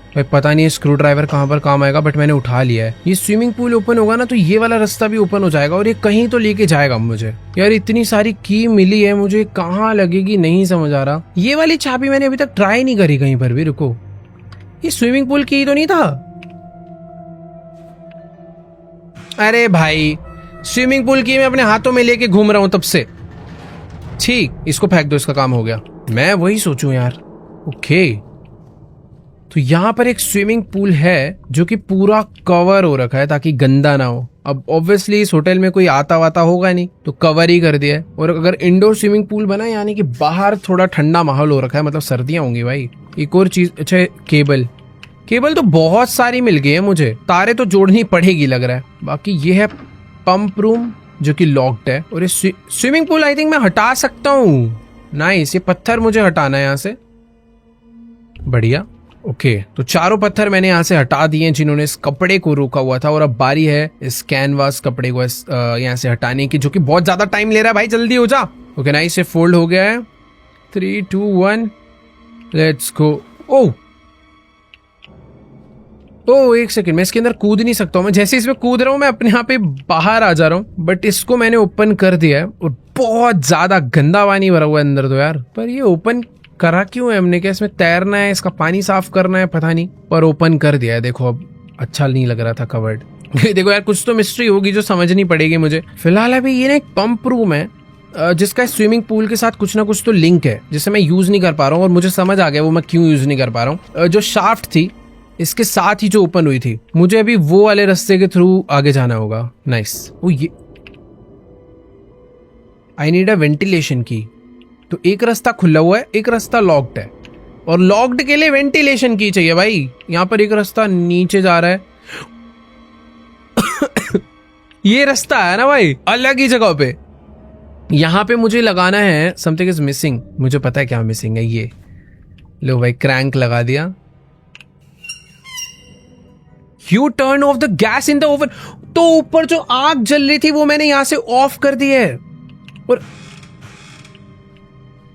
भाई। पता नहीं स्क्रू ड्राइवर कहाँ पर काम आएगा, बट मैंने उठा लिया है। ये स्विमिंग पूल ओपन होगा ना तो ये वाला रास्ता भी ओपन हो जाएगा, और ये कहीं तो लेके जाएगा मुझे। यार इतनी सारी की मिली है, मुझे कहाँ लगेगी नहीं समझ आ रहा। ये वाली चाबी मैंने अभी तक ट्राई नहीं करी कहीं पर भी। रुको, ये स्विमिंग पूल की तो नहीं था? अरे भाई, स्विमिंग पूल की मैं अपने हाथों में लेके घूम रहा हूं तब से। ठीक, इसको फेंक दो, इसका काम हो गया। मैं वही सोचूं यार। ओके, तो यहाँ पर एक स्विमिंग पूल है जो कि पूरा कवर हो रखा है ताकि गंदा ना हो। अब ऑब्वियसली इस होटल में कोई आता वाता होगा नहीं, तो कवर ही कर दिया है। और अगर इंडोर स्विमिंग पूल बना, यानी कि बाहर थोड़ा ठंडा माहौल हो रखा है, मतलब सर्दियां होंगी भाई। एक और चीज, अच्छा केबल तो बहुत सारी मिल गई है मुझे, तारे तो जोड़नी पड़ेगी लग रहा है। बाकी ये है पंप रूम जो कि लॉक्ड है, और ये स्विमिंग पूल आई थिंक मैं हटा सकता हूँ। नाइस, ये पत्थर मुझे हटाना है यहाँ से। बढ़िया, ओके, तो चारों पत्थर मैंने यहाँ से हटा दिए जिन्होंने इस कपड़े को रोका हुआ था, और अब बारी है इस कैनवास कपड़े को यहाँ से हटाने की, जो कि बहुत ज्यादा टाइम ले रहा है भाई। जल्दी हो जा। ओके नाइस, ये फोल्ड हो गया है। 3 2 1 लेट्स गो। ओ एक सेकंड, मैं इसके अंदर कूद नहीं सकता हूँ। मैं जैसे इसमें कूद रहा हूँ मैं अपने यहाँ पे बाहर आ जा रहा हूँ, बट इसको मैंने ओपन कर दिया है, और बहुत ज्यादा गंदा पानी भरा हुआ है अंदर तो यार। पर ये ओपन करा क्यों है हमने? क्या इसमें तैरना है, इसका पानी साफ करना है, पता नहीं, पर ओपन कर दिया है। देखो अब अच्छा नहीं लग रहा था कवर्ड। देखो यार, कुछ तो मिस्ट्री होगी जो समझनी पड़ेगी मुझे। फिलहाल अभी ये ना एक पंप रूम है जिसका स्विमिंग पूल के साथ कुछ ना कुछ तो लिंक है, जिसे मैं यूज नहीं कर पा रहा हूँ, और मुझे समझ आ गया वो मैं क्यों यूज नहीं कर पा रहा हूँ। जो शाफ्ट थी इसके साथ ही जो ओपन हुई थी, मुझे अभी वो वाले रास्ते के थ्रू आगे जाना होगा। नाइस। ओ ये आई नीड अ वेंटिलेशन की। तो एक रास्ता खुला हुआ है, एक रास्ता लॉक्ड है, और लॉक्ड के लिए वेंटिलेशन की चाहिए भाई। यहाँ पर एक रास्ता नीचे जा रहा है। ये रास्ता है ना भाई, अलग ही जगह पे। यहाँ पे मुझे लगाना है समथिंग इज मिसिंग। मुझे पता है क्या मिसिंग है। ये लो भाई, क्रैंक लगा दिया। U turn off the gas in the oven. तो ऊपर जो आग जल रही थी वो मैंने यहां से ऑफ कर दी है। और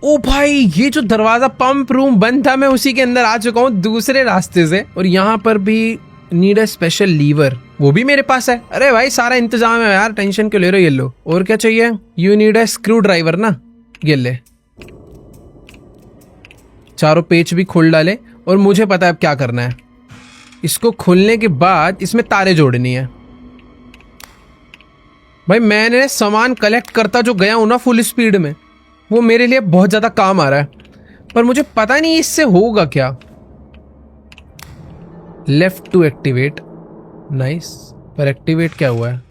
ओ भाई, ये जो दरवाजा पंप रूम बंद था, मैं उसी के अंदर आ चुका हूं दूसरे रास्ते से। और यहाँ पर भी नीड अ स्पेशल लीवर, वो भी मेरे पास है। अरे भाई सारा इंतजाम है यार, टेंशन क्यों ले रहे हो? ये लो। और क्या चाहिए? You need a screw driver ना, ये ले। चारों पेच भी खोल डाले, और मुझे पता है अब क्या करना है। इसको खोलने के बाद इसमें तारे जोड़नी है। भाई मैंने सामान कलेक्ट करता जो गया हूं ना फुल स्पीड में, वो मेरे लिए बहुत ज्यादा काम आ रहा है, पर मुझे पता नहीं इससे होगा क्या। Left to activate. नाइस, पर एक्टिवेट क्या हुआ है?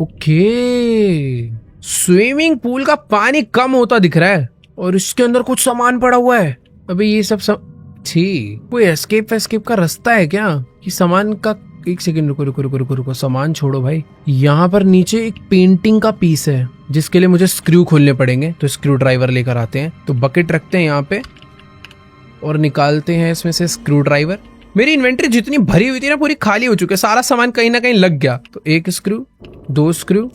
ओके, स्विमिंग पूल का पानी कम होता दिख रहा है, और इसके अंदर कुछ सामान पड़ा हुआ है। अभी ये सब ठीक, कोई एस्केप का रास्ता है क्या? कि सामान का, एक सेकंड रुको, सामान छोड़ो भाई। यहाँ पर नीचे एक पेंटिंग का पीस है, जिसके लिए मुझे स्क्रू खोलने पड़ेंगे, तो स्क्रू ड्राइवर लेकर आते हैं। तो बकेट रखते हैं यहाँ पे और निकालते हैं इसमें से स्क्रू ड्राइवर। मेरी इन्वेंटरी जितनी भरी हुई थी ना पूरी खाली हो चुकी है, सारा सामान कहीं ना कहीं लग गया। तो 1 स्क्रू, 2 स्क्रू,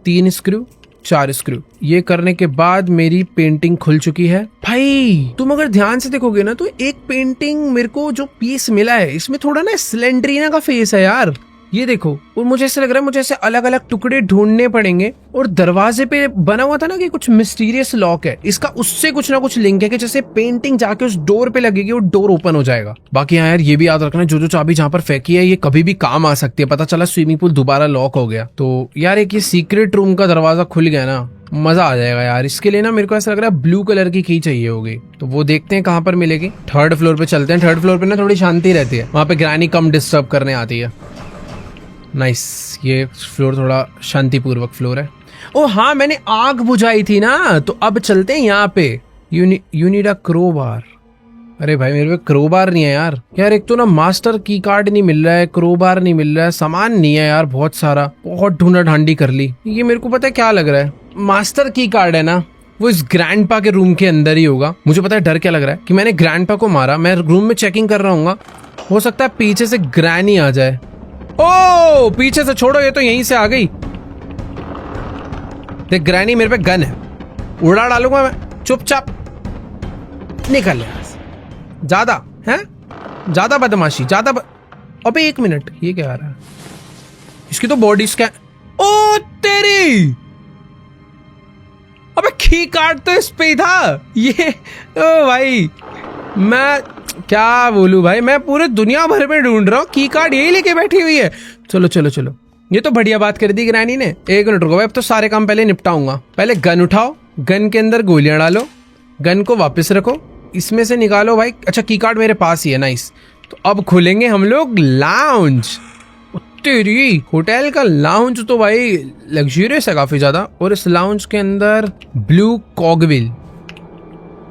3 स्क्रू, 4 स्क्रू। ये करने के बाद मेरी पेंटिंग खुल चुकी है। भाई तुम अगर ध्यान से देखोगे ना तो एक पेंटिंग मेरे को जो पीस मिला है इसमें थोड़ा ना स्लेंड्रीना का फेस है यार, ये देखो। और मुझे ऐसा लग रहा है मुझे ऐसे अलग अलग टुकड़े ढूंढने पड़ेंगे। और दरवाजे पे बना हुआ था ना कि कुछ मिस्टीरियस लॉक है, इसका उससे कुछ ना कुछ लिंक है कि जैसे पेंटिंग जाके उस डोर पे लगेगी और डोर ओपन हो जाएगा। बाकी हाँ यार ये भी याद रखना, जो जो चाबी जहाँ पर फेंकी है ये कभी भी काम आ सकती है। पता चला स्विमिंग पूल दोबारा लॉक हो गया तो यार एक ये सीक्रेट रूम का दरवाजा खुल गया ना, मजा आ जाएगा यार। इसके लिए ना मेरे को ऐसा लग रहा है ब्लू कलर की चाहिए होगी, तो वो देखते हैं कहाँ पर मिलेगी। 3rd फ्लोर पे चलते हैं। 3rd फ्लोर पे ना थोड़ी शांति रहती है, वहाँ पे ग्रैनी कम डिस्टर्ब करने आती है। नाइस, ये फ्लोर थोड़ा शांतिपूर्वक फ्लोर है। ओ हाँ, मैंने आग बुझाई थी ना, तो अब चलते हैं यहाँ पे। You need a crowbar. अरे भाई मेरे पे क्रोबार नहीं है यार। यार एक तो ना मास्टर की कार्ड नहीं मिल रहा है, क्रोबार नहीं मिल रहा है, सामान नहीं है यार बहुत सारा। बहुत ढूंढा ढांडी कर ली। ये मेरे को पता है क्या लग रहा है, मास्टर की कार्ड है ना वो इस ग्रैंडपा के रूम के अंदर ही होगा। मुझे पता है डर क्या लग रहा है कि मैंने ग्रैंडपा को मारा, मैं रूम में चेकिंग कर रहा हूँ, हो सकता है पीछे से ग्रैनी आ जाए। ओ पीछे से छोड़ो, ये तो यहीं से आ गई। देख ग्रैनी मेरे पे गन है, उड़ा डालूंगा मैं, चुपचाप निकल यहाँ से। ज्यादा है, ज्यादा बदमाशी, अबे 1 मिनट, ये क्या आ रहा है? इसकी तो बॉडी स्कैन। ओ तेरी, अबे की कार्ड तो इस पे ही था ये। ओ भाई मैं क्या बोलूं भाई, मैं पूरे दुनिया भर में ढूंढ रहा हूँ, की कार्ड यही लेके बैठी हुई है। चलो चलो चलो, ये तो बढ़िया बात कर दी ग्रैनी ने। 1 मिनट रुको भाई, अब तो सारे काम पहले निपटाऊंगा। पहले गन उठाओ, गन के अंदर गोलियां डालो, गन को वापस रखो, इसमें से निकालो भाई। अच्छा की कार्ड मेरे पास ही है, नाइस। तो अब खुलेंगे हम लोग लाउंज। तेरी होटल का लाउंज तो भाई लग्जरियस है काफी ज्यादा। और इस लाउंज के अंदर ब्लू कॉगविल,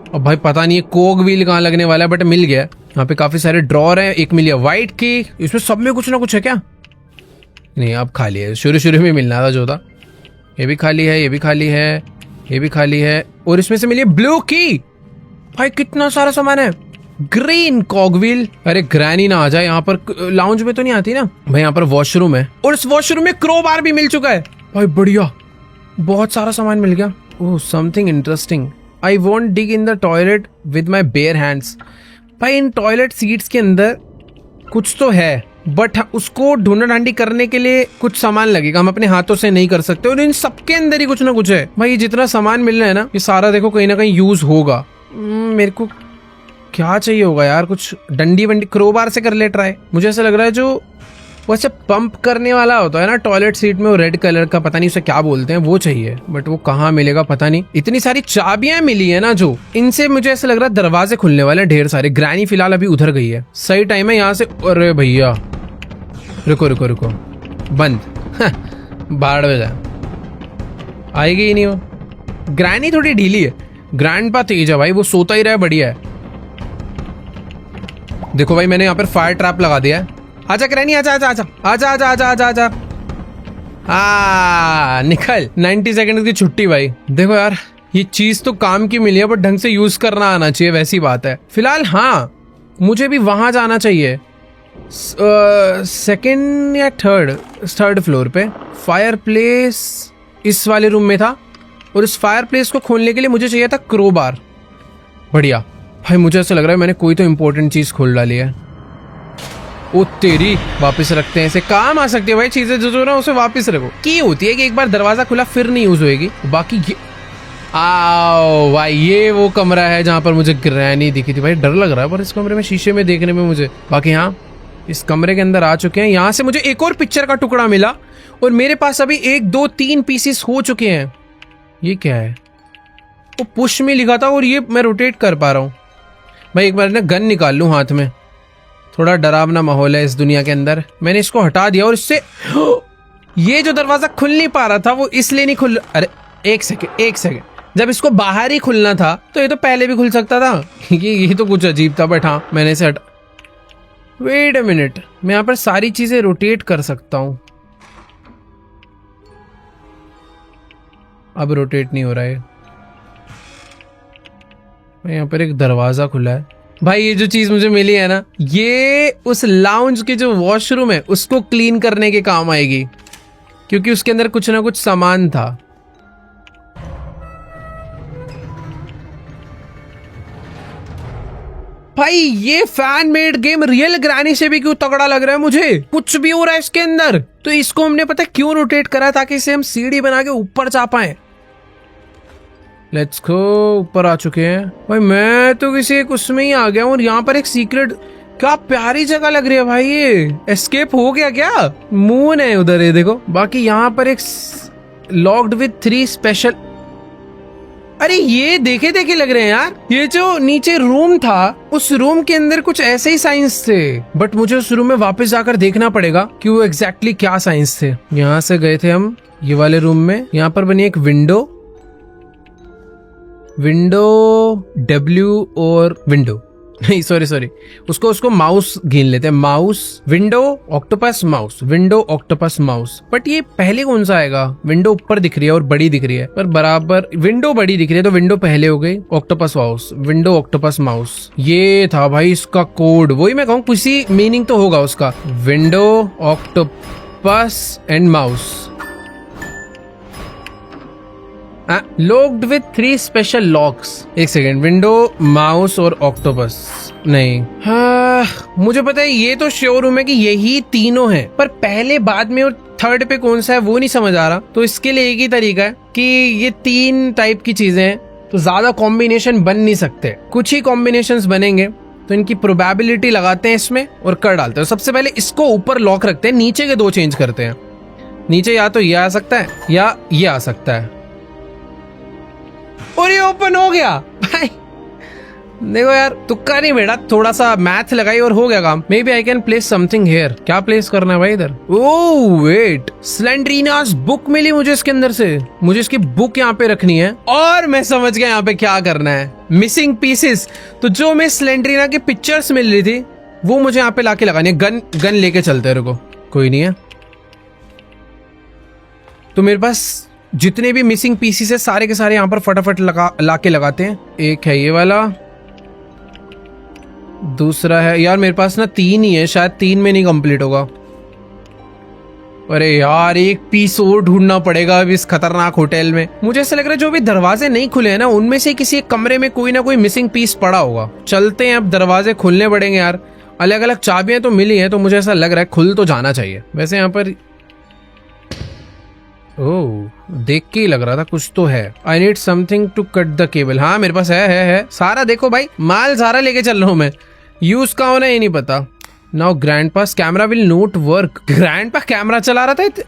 अब भाई पता नहीं है कोग व्हील कहाँ लगने वाला है, बट मिल गया। यहाँ पे काफी सारे ड्रॉर हैं, एक मिल गया व्हाइट की। इसमें सब में कुछ ना कुछ है क्या? नहीं अब खाली है, शुरू में मिलना था जो था। ये भी खाली है, ये भी खाली है, ये भी खाली है। और इसमें से मिली ब्लू की। भाई कितना सारा सामान है। Green cogwheel. अरे ग्रैनी ना आ जाए यहाँ पर, लाउंज में तो नहीं आती ना भाई। यहाँ पर वॉशरूम है और इस वॉशरूम में क्रोबार भी मिल चुका है। भाई बढ़िया, बहुत सारा सामान मिल गया। Oh something interesting. I won't dig in the toilet with my bare hands। भाई इन टॉयलेट सीट्स के अंदर कुछ तो है, बट उसको ढूंढा ढांडी करने के लिए कुछ सामान लगेगा, हम अपने हाथों से नहीं कर सकते। और इन सबके अंदर ही कुछ ना कुछ है भाई। ये जितना सामान मिल रहा है ना, ये सारा देखो कहीं ना कहीं यूज होगा। मेरे को क्या चाहिए होगा यार, कुछ डंडी वंडी, क्रोबार से कर ले ट्राई। मुझे ऐसा लग रहा है जो वैसे पंप करने वाला होता है ना टॉयलेट सीट में, वो रेड कलर का, पता नहीं उसे क्या बोलते हैं, वो चाहिए। बट वो कहाँ मिलेगा पता नहीं। इतनी सारी चाबियां मिली है ना जो, इनसे मुझे ऐसा लग रहा है दरवाजे खुलने वाले ढेर सारे। ग्रैनी फिलहाल अभी उधर गई है, सही टाइम है यहाँ से। अरे भैया रुको रुको रुको, बंद। बाढ़ में जा, आएगी ही नहीं वो। ग्रैनी थोड़ी ढीली है, ग्रैंडपा तेज है भाई, वो सोता ही रहा है, बढ़िया है। देखो भाई मैंने यहाँ पर फायर ट्रैप लगा दिया है। आजा ग्रैनी, आजा आजा आजा आजा आजा आजा आजा आजा, निकल। 90 सेकंड की छुट्टी भाई। देखो यार ये चीज तो काम की मिली है, बट ढंग से यूज करना आना चाहिए, वैसी बात है। फिलहाल हाँ मुझे भी वहां जाना चाहिए, 2nd या 3rd फ्लोर पे। फायर प्लेस इस वाले रूम में था, और इस फायर प्लेस को खोलने के लिए मुझे चाहिए था क्रोबार। बढ़िया भाई, मुझे ऐसा लग रहा है मैंने कोई तो इम्पोर्टेंट चीज खोल डाली है। ओ तेरी, वापस रखते हैं, इसे काम आ सकती है भाई चीजें जो ना, उसे वापस रखो। की होती है कि एक बार दरवाजा खुला फिर नहीं यूज होएगी। बाकी आओ भाई, ये वो कमरा है जहां पर मुझे ग्रैनी दिखी थी। भाई डर लग रहा है पर इस कमरे में, शीशे में देखने में मुझे। बाकी हाँ इस कमरे के अंदर आ चुके हैं। यहाँ से मुझे एक और पिक्चर का टुकड़ा मिला, और मेरे पास अभी 1 2 3 पीसेस हो चुके हैं। ये क्या है? वो पुश में लिखा था, और ये मैं रोटेट कर पा रहा हूँ। भाई एक बार ना गन निकाल लूं हाथ में, थोड़ा डरावना माहौल है इस दुनिया के अंदर। मैंने इसको हटा दिया, और इससे ये जो दरवाजा खुल नहीं पा रहा था वो इसलिए नहीं खुल। अरे एक सेकंड, जब इसको बाहर ही खुलना था तो ये तो पहले भी खुल सकता था। ये तो कुछ अजीब था, बट हाँ मैंने इसे हटा। वेट अ मिनट, मैं यहाँ पर सारी चीजें रोटेट कर सकता हूँ। अब रोटेट नहीं हो रहा है। यहाँ पर एक दरवाजा खुला है। भाई ये जो चीज मुझे मिली है ना, ये उस लाउंज के जो वॉशरूम है उसको क्लीन करने के काम आएगी, क्योंकि उसके अंदर कुछ ना कुछ सामान था। भाई ये fan made game real granny से भी क्यों तगड़ा लग रहा है मुझे। कुछ भी हो रहा है इसके अंदर। तो इसको हमने पता है क्यों रोटेट करा, ताकि इसे हम सीढ़ी बना के ऊपर जा पाए। लेट्स गो, ऊपर आ चुके हैं। भाई मैं तो किसी एक उसमें ही आ गया हूँ, और यहाँ पर एक सीक्रेट, क्या प्यारी जगह लग रही है भाई। ये एस्केप हो गया क्या? मून है उधर, ये देखो। बाकी यहाँ पर एक लॉक्ड विद 3 स्पेशल, अरे ये देखे देखे लग रहे हैं यार। ये जो नीचे रूम था, उस रूम के अंदर कुछ ऐसे ही साइंस थे, बट मुझे उस रूम में वापस जाकर देखना पड़ेगा कि वो एग्जैक्टली क्या साइंस थे। यहाँ से गए थे हम ये वाले रूम में। यहाँ पर बनी एक विंडो W और विंडो नहीं सॉरी उसको माउस गिन लेते हैं। Mouse, window, octopus, mouse, window, octopus, mouse. But ये पहले कौन सा आएगा? विंडो ऊपर दिख रही है और बड़ी दिख रही है, पर बराबर विंडो बड़ी दिख रही है, तो विंडो पहले हो गई। Octopus mouse, window, octopus, mouse, ये था भाई इसका कोड। वही मैं कहूँ किसी मीनिंग तो होगा उसका। Window, octopus and mouse, locked with 3 special locks. एक सेकेंड, विंडो, माउस और ऑक्टोपस नहीं। हाँ, मुझे पता है ये तो श्योर हूं मैं कि यही तीनों हैं, पर पहले बाद में और थर्ड पे कौन सा है वो नहीं समझ आ रहा। तो इसके लिए एक ही तरीका है कि ये 3 टाइप की चीजें हैं, तो ज्यादा कॉम्बिनेशन बन नहीं सकते। कुछ ही कॉम्बिनेशंस बनेंगे, तो इनकी प्रोबेबिलिटी लगाते हैं इसमें और कर डालते हैं। सबसे पहले इसको ऊपर लॉक रखते हैं, नीचे के 2 चेंज करते हैं। नीचे या तो ये आ सकता है या ये आ सकता है, और ये ओपन हो गया। भाई देखो यार, तुक्का नहीं बेटा, थोड़ा सा मैथ लगाई और हो गया काम। Maybe I can place something here. क्या प्लेस करना है भाई इधर? ओह वेट, स्लेंड्रीनास बुक मिली मुझे इसके अंदर से। मुझे इसकी बुक यहाँ पे रखनी है, और मैं समझ गया यहाँ पे क्या करना है। मिसिंग पीसेस, तो जो मैं स्लेंड्रीना की पिक्चर्स मिल रही थी वो मुझे यहाँ पे लाके लगानी है। गन लेके चलते हैं, रुको कोई नहीं है। तो मेरे पास जितने भी मिसिंग पीसेस है सारे के सारे यहाँ पर फटाफट लाके लगाते हैं। एक है ये वाला, दूसरा है यार मेरे पास ना 3 ही है, शायद 3 में नहीं कंप्लीट होगा। अरे यार एक पीस और ढूंढना पड़ेगा अब इस खतरनाक होटल में। मुझे ऐसा लग रहा है जो भी दरवाजे नहीं खुले हैं ना, उनमें से किसी एक कमरे में कोई ना कोई मिसिंग पीस पड़ा होगा। चलते हैं, अब दरवाजे खुलने पड़ेंगे यार। अलग अलग चाबियां तो मिली हैं, तो मुझे ऐसा लग रहा है खुल तो जाना चाहिए। वैसे यहाँ पर ओह, देख के ही लग रहा था कुछ तो है। I need something to cut the cable. हाँ मेरे पास है सारा। देखो भाई, माल सारा लेके चल रहा हूँ मैं। यूज का होना ये नहीं पता। Now ग्रैंडपास camera will note work. Grandpa camera चला रहा था।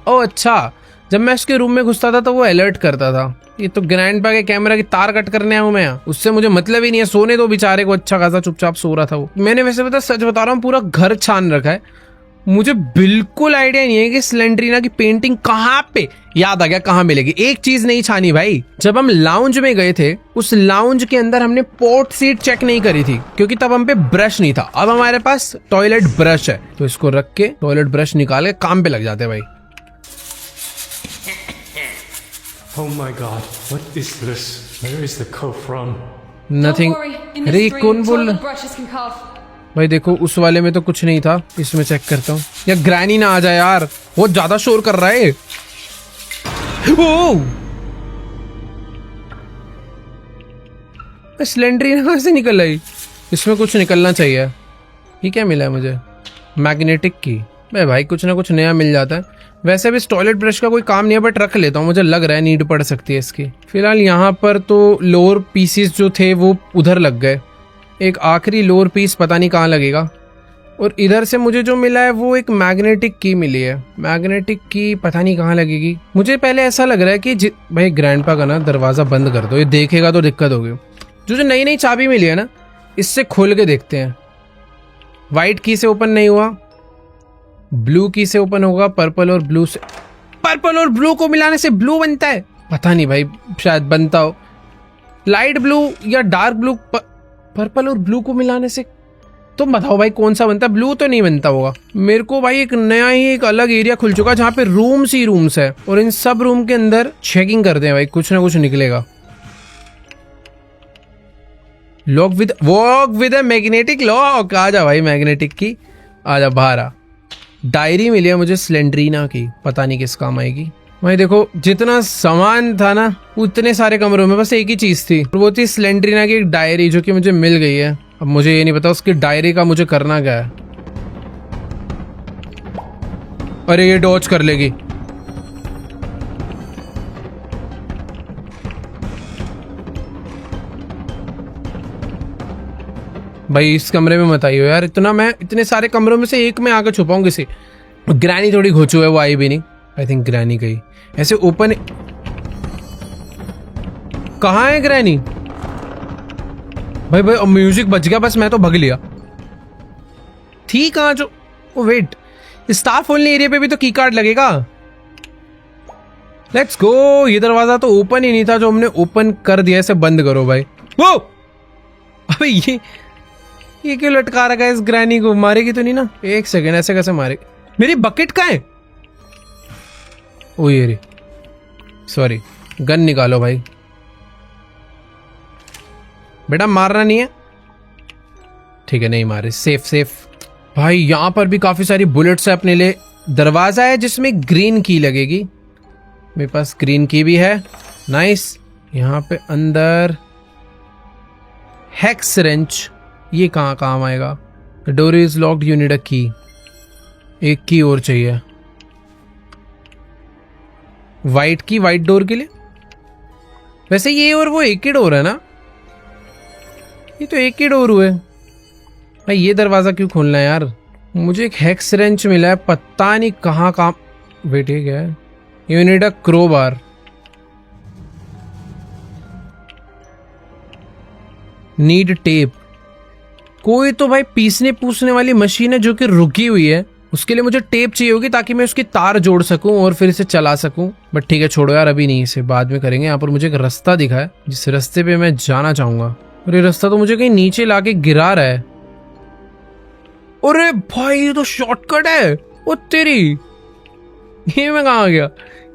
ओह अच्छा, जब मैं उसके रूम में घुसता था तो वो अलर्ट करता था। ये तो ग्रैंडपा के कैमरा की तार कट करने आया हूँ मैं यहाँ। उससे मुझे मतलब ही नहीं है, सोने दो बेचारे को। अच्छा खासा चुपचाप सो रहा था वो। मैंने वैसे पता सच बता रहा हूँ, पूरा घर छान रखा है। मुझे बिल्कुल आइडिया नहीं है कि स्लेंड्रीना की पेंटिंग कहाँ पे, याद आ गया कहाँ मिलेगी। एक चीज नहीं छानी भाई, जब हम लाउंज में गए थे उस लाउंज के अंदर हमने पोर्ट सीट चेक नहीं करी थी, क्योंकि तब हम पे ब्रश नहीं था। अब हमारे पास टॉयलेट ब्रश है, तो इसको रख के टॉयलेट ब्रश निकाल के काम पे लग जाते हैं भाई। Oh my god, what is this? Where is the cough from? Nothing. Don't worry, in अरे this कौन dream, बोल toilet brushes can cough. भाई? देखो उस वाले में तो कुछ नहीं था, इसमें चेक करता हूँ। या ग्रैनी ना आ जाए यार, वो ज्यादा शोर कर रहा है। ओह, स्लेंड्रीना कहाँ से निकल आई? इसमें कुछ निकलना चाहिए। ये क्या मिला है मुझे? मैग्नेटिक की। भाई कुछ ना कुछ नया मिल जाता है। वैसे भी इस टॉयलेट ब्रश का कोई काम नहीं है, बट रख लेता हूँ, मुझे लग रहा है नीड पड़ सकती है इसकी। फिलहाल यहाँ पर तो लोअर पीसीस जो थे वो उधर लग गए। एक आखिरी लोअर पीस पता नहीं कहाँ लगेगा। और इधर से मुझे जो मिला है वो एक मैग्नेटिक की मिली है। मैग्नेटिक की पता नहीं कहाँ लगेगी। मुझे पहले ऐसा लग रहा है कि भाई ग्रैंडपा का ना दरवाजा बंद कर दो, ये देखेगा तो दिक्कत होगी। जो नई नई चाबी मिली है ना, इससे खोल के देखते हैं। व्हाइट की से ओपन नहीं हुआ, ब्लू की से ओपन होगा। पर्पल और ब्लू से, पर्पल और ब्लू को मिलाने से ब्लू बनता है, पता नहीं भाई, शायद बनता हो। लाइट ब्लू या डार्क ब्लू, पर्पल और ब्लू को मिलाने से तुम बताओ भाई कौन सा बनता है? ब्लू तो नहीं बनता होगा। मेरे को भाई एक नया ही एक अलग एरिया खुल चुका है जहाँ पे रूम्स ही रूम्स है और इन सब रूम के अंदर चेकिंग करते हैं भाई, कुछ ना कुछ निकलेगा। Lock with a magnetic lock. आजा भाई मैग्नेटिक की, आजा बाहर आ। डायरी मिली है मुझे स्लेंड्रीना की, पता नहीं किस काम आएगी। भाई देखो जितना सामान था ना उतने सारे कमरों में बस एक ही चीज थी, वो थी स्लेंड्रीना की एक डायरी जो कि मुझे मिल गई है। अब मुझे ये नहीं पता उसकी डायरी का मुझे करना क्या है। अरे ये डॉच कर लेगी। भाई इस कमरे में मत आइयो यार, मैं इतने सारे कमरों में से एक में आकर छुपाऊं किसी। ग्रैनी थोड़ी घोचू है, वो आई भी नहीं। आई थिंक ग्रैनी गई। ऐसे ओपन कहाँ है ग्रैनी? भाई भाई म्यूजिक बच गया, बस मैं तो भग लिया। ठीक है जो वेट, स्टाफ ओनली एरिया पे भी तो की कार्ड लगेगा। Let's go. ये दरवाजा तो ओपन ही नहीं था जो हमने ओपन कर दिया। इसे बंद करो भाई। वो अबे ये क्यों लटका रखा है इस ग्रैनी को? मारेगी तो नहीं ना? एक सेकेंड, ऐसे कैसे मारेगी? मेरी बकेट कहाँ है? ओ ये रे, सॉरी। गन निकालो भाई। बेटा मारना नहीं है, ठीक है नहीं मारे। Safe safe. भाई यहां पर भी काफी सारी बुलेट्स है अपने लिए। दरवाजा है जिसमें ग्रीन की लगेगी, मेरे पास ग्रीन की भी है। नाइस। यहां पे अंदर हेक्स रेंच, ये कहाँ काम आएगा? The door is locked, you need अ की। एक की और चाहिए, वाइट की, वाइट डोर के लिए। वैसे ये और वो एक ही डोर है ना? ये तो एक ही डोर हुए भाई। ये दरवाजा क्यों खोलना है यार? मुझे एक हेक्स रेंच मिला है, पता नहीं कहाँ काम। वेट ये क्या है? You need a crowbar. Need tape. कोई तो भाई पीसने पूसने वाली मशीन है जो कि रुकी हुई है, उसके लिए मुझे टेप चाहिए होगी ताकि मैं उसकी तार जोड़ सकूं और फिर इसे चला सकूं। बट ठीक है छोड़ो यार, अभी नहीं, इसे बाद में करेंगे। यहाँ पर मुझे एक रास्ता दिखा है जिस रास्ते पे मैं जाना चाहूंगा, और ये रास्ता तो मुझे कहीं नीचे लाके गिरा रहा है। अरे भाई ये तो शॉर्टकट है। ओ तेरी, ये मैं कहाँ आ गया?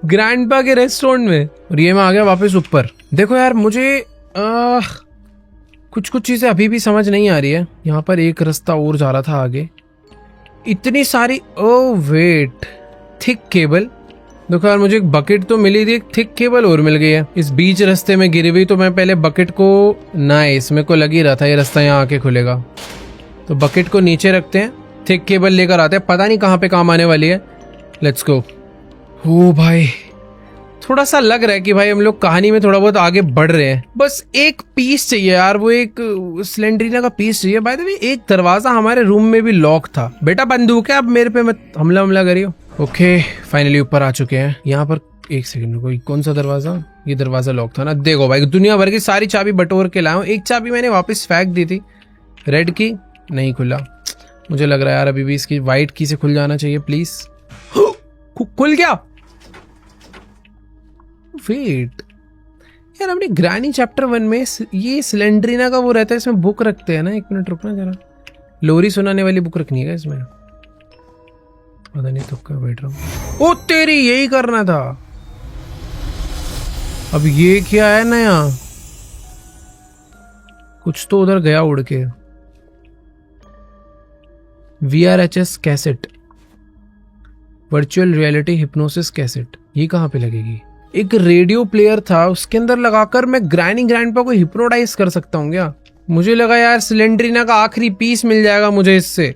ग्रैंडपा के रेस्टोरेंट में, और ये मैं आ गया वापस ऊपर। देखो यार मुझे कुछ चीजें अभी भी समझ नहीं आ रही है। यहाँ पर एक रास्ता और जा रहा था आगे, इतनी सारी। Oh wait, thick cable. देखो यार मुझे एक बकेट तो मिली थी, एक थिक केबल और मिल गई है। इस बीच रास्ते में गिरी हुई, तो मैं पहले बकेट को, नाइस, मेरे को लग ही रहा था ये रास्ता यहाँ आके खुलेगा। तो बकेट को नीचे रखते हैं, थिक केबल लेकर आते हैं, पता नहीं कहाँ पे काम आने वाली है। Let's go. ओ भाई थोड़ा सा लग रहा है कि भाई हम लोग कहानी में थोड़ा बहुत आगे बढ़ रहे हैं। बस एक पीस चाहिए यार, वो एक स्लेंड्रीना का पीस चाहिए। बाय द वे एक दरवाजा हमारे रूम में भी लॉक था। बेटा बंदूक है, अब मेरे पे मत हमला करियो। ओके फाइनली ऊपर आ चुके हैं। यहाँ पर एक सेकंड, कोई कौन सा दरवाजा? ये दरवाजा लॉक था ना? देखो भाई दुनिया भर की सारी चाबी बटोर के लाया हूँ। एक चाबी मैंने वापस फेंक दी थी, रेड की, नहीं खुला। मुझे लग रहा है यार अभी भी इसकी व्हाइट की से खुल जाना चाहिए प्लीज। खुल गया। वेट यार, अपनी ग्रैनी चैप्टर 1 में ये स्लेंड्रीना का वो रहता है, इसमें बुक रखते हैं ना। एक मिनट रुकना जरा, लोरी सुनाने वाली बुक रखनी है इसमें, पता नहीं तो क्या बैठ रहा हूँ। ओ तेरी, यही करना था। अब ये क्या है नया? कुछ तो उधर गया उड़ के। VRHS cassette, virtual reality hypnosis cassette, ये कहाँ पे लगेगी? एक रेडियो प्लेयर था, उसके अंदर लगाकर मैं ग्रैनी ग्रैंडपा को हिप्नोटाइज कर सकता हूँ क्या? मुझे लगा यार स्लेंड्रीना का आखिरी पीस मिल जाएगा मुझे इससे,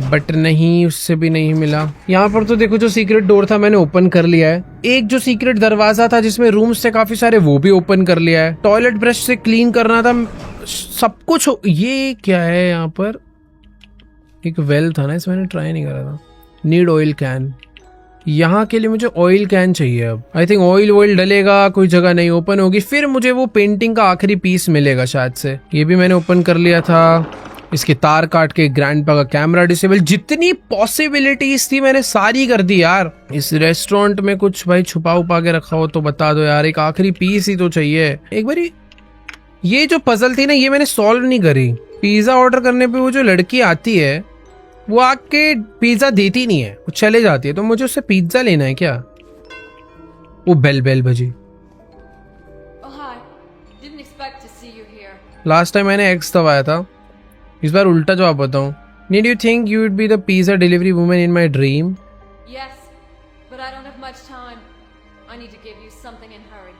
बट नहीं, उससे भी नहीं मिला। यहाँ पर तो देखो जो सीक्रेट डोर था मैंने ओपन कर लिया है। एक जो सीक्रेट दरवाजा था जिसमें रूम्स थे काफी सारे, वो भी ओपन कर लिया है। टॉयलेट ब्रश से क्लीन करना था, सब कुछ। ये क्या है यहाँ पर? एक वेल था ना, इसमें मैंने ट्राई नहीं करा था। नीड ऑयल कैन, यहाँ के लिए मुझे ऑयल कैन चाहिए। अब आई थिंक ऑयल डलेगा, कोई जगह नहीं ओपन होगी, फिर मुझे वो पेंटिंग का आखिरी पीस मिलेगा शायद से। ये भी मैंने ओपन कर लिया था। इसके तार काट के ग्रैंडपा का कैमरा डिसेबल, जितनी पॉसिबिलिटीज थी मैंने सारी कर दी यार। इस रेस्टोरेंट में कुछ भाई छुपा उपा के रखा हो तो बता दो यार, एक आखिरी पीस ही तो चाहिए। एक बारी ये जो पजल थी ना, ये मैंने सॉल्व नहीं करी। पिज्जा ऑर्डर करने पे वो जो लड़की आती है वो आके पिज्जा देती नहीं है, वो चले जाती है, तो मुझे उससे पिज्जा लेना है क्या? वो बेल बेल बजी। Oh, hi. Didn't expect to see you here. Last time मैंने एक्स दबाया था, इस बार उल्टा जवाब बताऊं। Need you think you would be the pizza delivery woman in my dream? Yes, but I don't have much time. I need to give you something in hurry.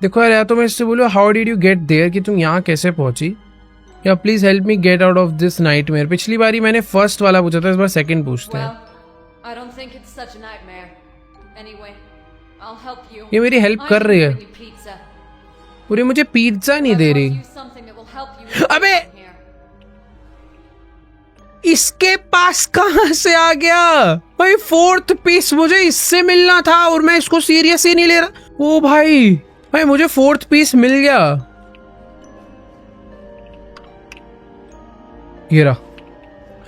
देखो यार, या तो मैं इससे बोलूँ how did you get there, कि तुम यहाँ कैसे पहुंची, या please help me get out of this nightmare. पिछली बारी मैंने फर्स्ट वाला पूछा था, इस बार सेकंड पूछते हैं। Well, I don't think it's such a nightmare. Anyway, I'll help you. ये मेरी हेल्प कर रही है, I can bring you pizza. पूरी मुझे पिज्जा नहीं दे I रही। brought you something that will help you अबे! from here. इसके पास कहां से आ गया भाई? फोर्थ पीस मुझे इससे मिलना था और मैं इसको सीरियस ही नहीं ले रहा। ओ भाई, भाई मुझे फोर्थ पीस मिल गया। ये रहा,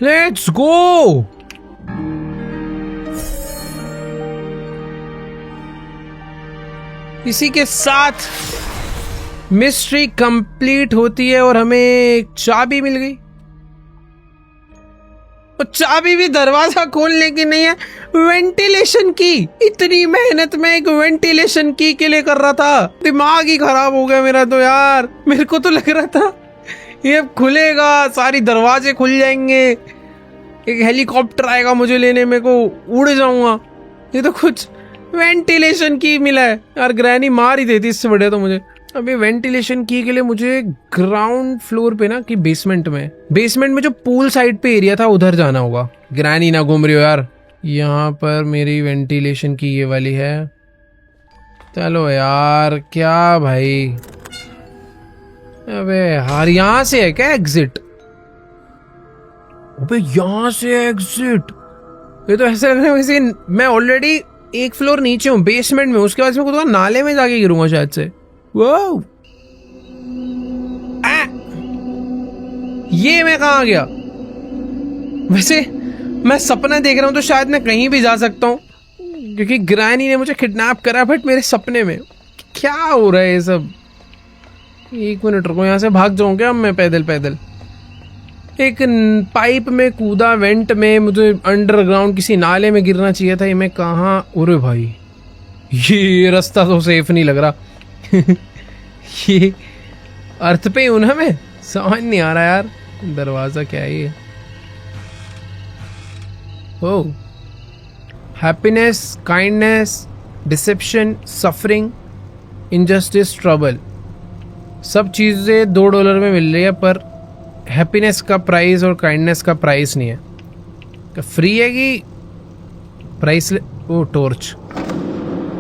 लेट्स गो। इसी के साथ मिस्ट्री कंप्लीट होती है और हमें एक चाबी मिल गई। और चाबी भी दरवाजा खोलने की नहीं है, वेंटिलेशन की। इतनी मेहनत में एक वेंटिलेशन की के लिए कर रहा था, दिमाग ही खराब हो गया मेरा तो यार। मेरे को तो लग रहा था ये अब खुलेगा, सारी दरवाजे खुल जाएंगे, एक हेलीकॉप्टर आएगा मुझे लेने, मेरे को उड़ जाऊंगा। ये तो कुछ वेंटिलेशन की मिला है यार, ग्रैनी मार ही देती इससे बढ़िया तो मुझे। अभी वेंटिलेशन की के लिए मुझे ग्राउंड फ्लोर पे ना, कि बेसमेंट में जो पूल साइड पे एरिया था उधर जाना होगा। ग्रैनी ना घूम रही हो यार। यहाँ पर मेरी वेंटिलेशन की ये वाली है। चलो यार, क्या भाई, अबे यार यहाँ से है क्या एग्जिट? अबे यहाँ से एग्जिट, ये तो ऐसा लग रहा है वैसे मैं ऑलरेडी एक फ्लोर नीचे हूँ, बेसमेंट में, उसके बाद मैं खुद नाले में जाके गिरूंगा शायद से। वो ये मैं कहाँ गया? वैसे मैं सपना देख रहा हूँ तो शायद मैं कहीं भी जा सकता हूँ, क्योंकि ग्रैनी ने मुझे किडनैप करा, बट मेरे सपने में। क्या हो रहा है ये सब? एक मिनट रुको, यहाँ से भाग जाऊँ क्या मैं पैदल पैदल? एक पाइप में कूदा, वेंट में, मुझे अंडरग्राउंड किसी नाले में गिरना चाहिए था। ये मैं कहाँ? अरे भाई, ये रास्ता तो सेफ नहीं लग रहा। ये अर्थ पे हूं ना मैं, समझ नहीं आ रहा यार। दरवाजा क्या है ये? Oh, happiness, kindness, deception, suffering, injustice, trouble, सब चीजें $2 में मिल रही है, पर हैप्पीनेस का प्राइस और काइंडनेस का प्राइस नहीं है। फ्री है कि प्राइस? ओ, टॉर्च।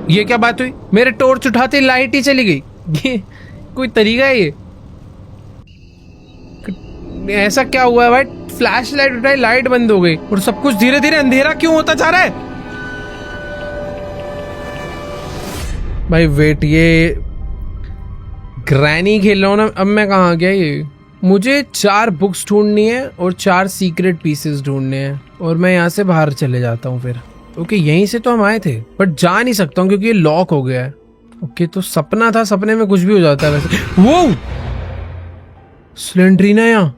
ये क्या बात हुई? मेरे टॉर्च उठाते लाइट ही चली गई। ये कोई तरीका है ये? ऐसा क्या हुआ है भाई? फ्लैश लाइट उठाई, लाइट बंद हो गई और सब कुछ धीरे धीरे अंधेरा क्यों होता जा रहा है? भाई वेट, ये ग्रैनी खेल रहा हूं ना, अब मैं कहाँ गया? ये मुझे 4 बुक्स ढूंढनी है और 4 सीक्रेट पीसेस ढूंढने हैं, और मैं यहाँ से बाहर चले जाता हूँ फिर। ओके, यहीं से तो हम आए थे, बट जा नहीं सकता हूँ क्योंकि ये लॉक हो गया है। ओके, तो सपना था, सपने में कुछ भी हो जाता है वैसे। वो स्लेंड्रीना यहाँ,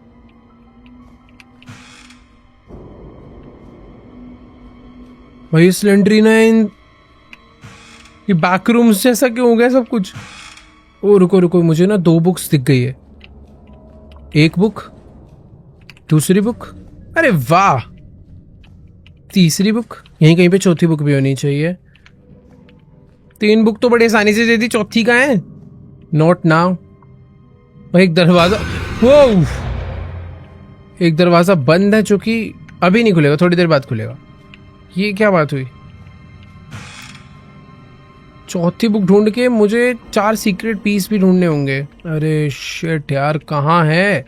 भाई स्लेंड्रीना इन ये बैक रूम्स जैसा क्यों हो गया सब कुछ? ओ रुको रुको, मुझे ना 2 बुक्स दिख गई है। एक बुक, दूसरी बुक, अरे वाह, तीसरी बुक, यहीं कहीं पे चौथी बुक भी होनी चाहिए। 3 बुक तो बड़ी आसानी से दे दी, चौथी कहाँ है? Not now. एक दरवाजा, वो एक दरवाजा बंद है जो कि अभी नहीं खुलेगा, थोड़ी देर बाद खुलेगा। ये क्या बात हुई? चौथी बुक ढूंढ के मुझे 4 सीक्रेट पीस भी ढूंढने होंगे। अरे शिट यार, कहाँ है?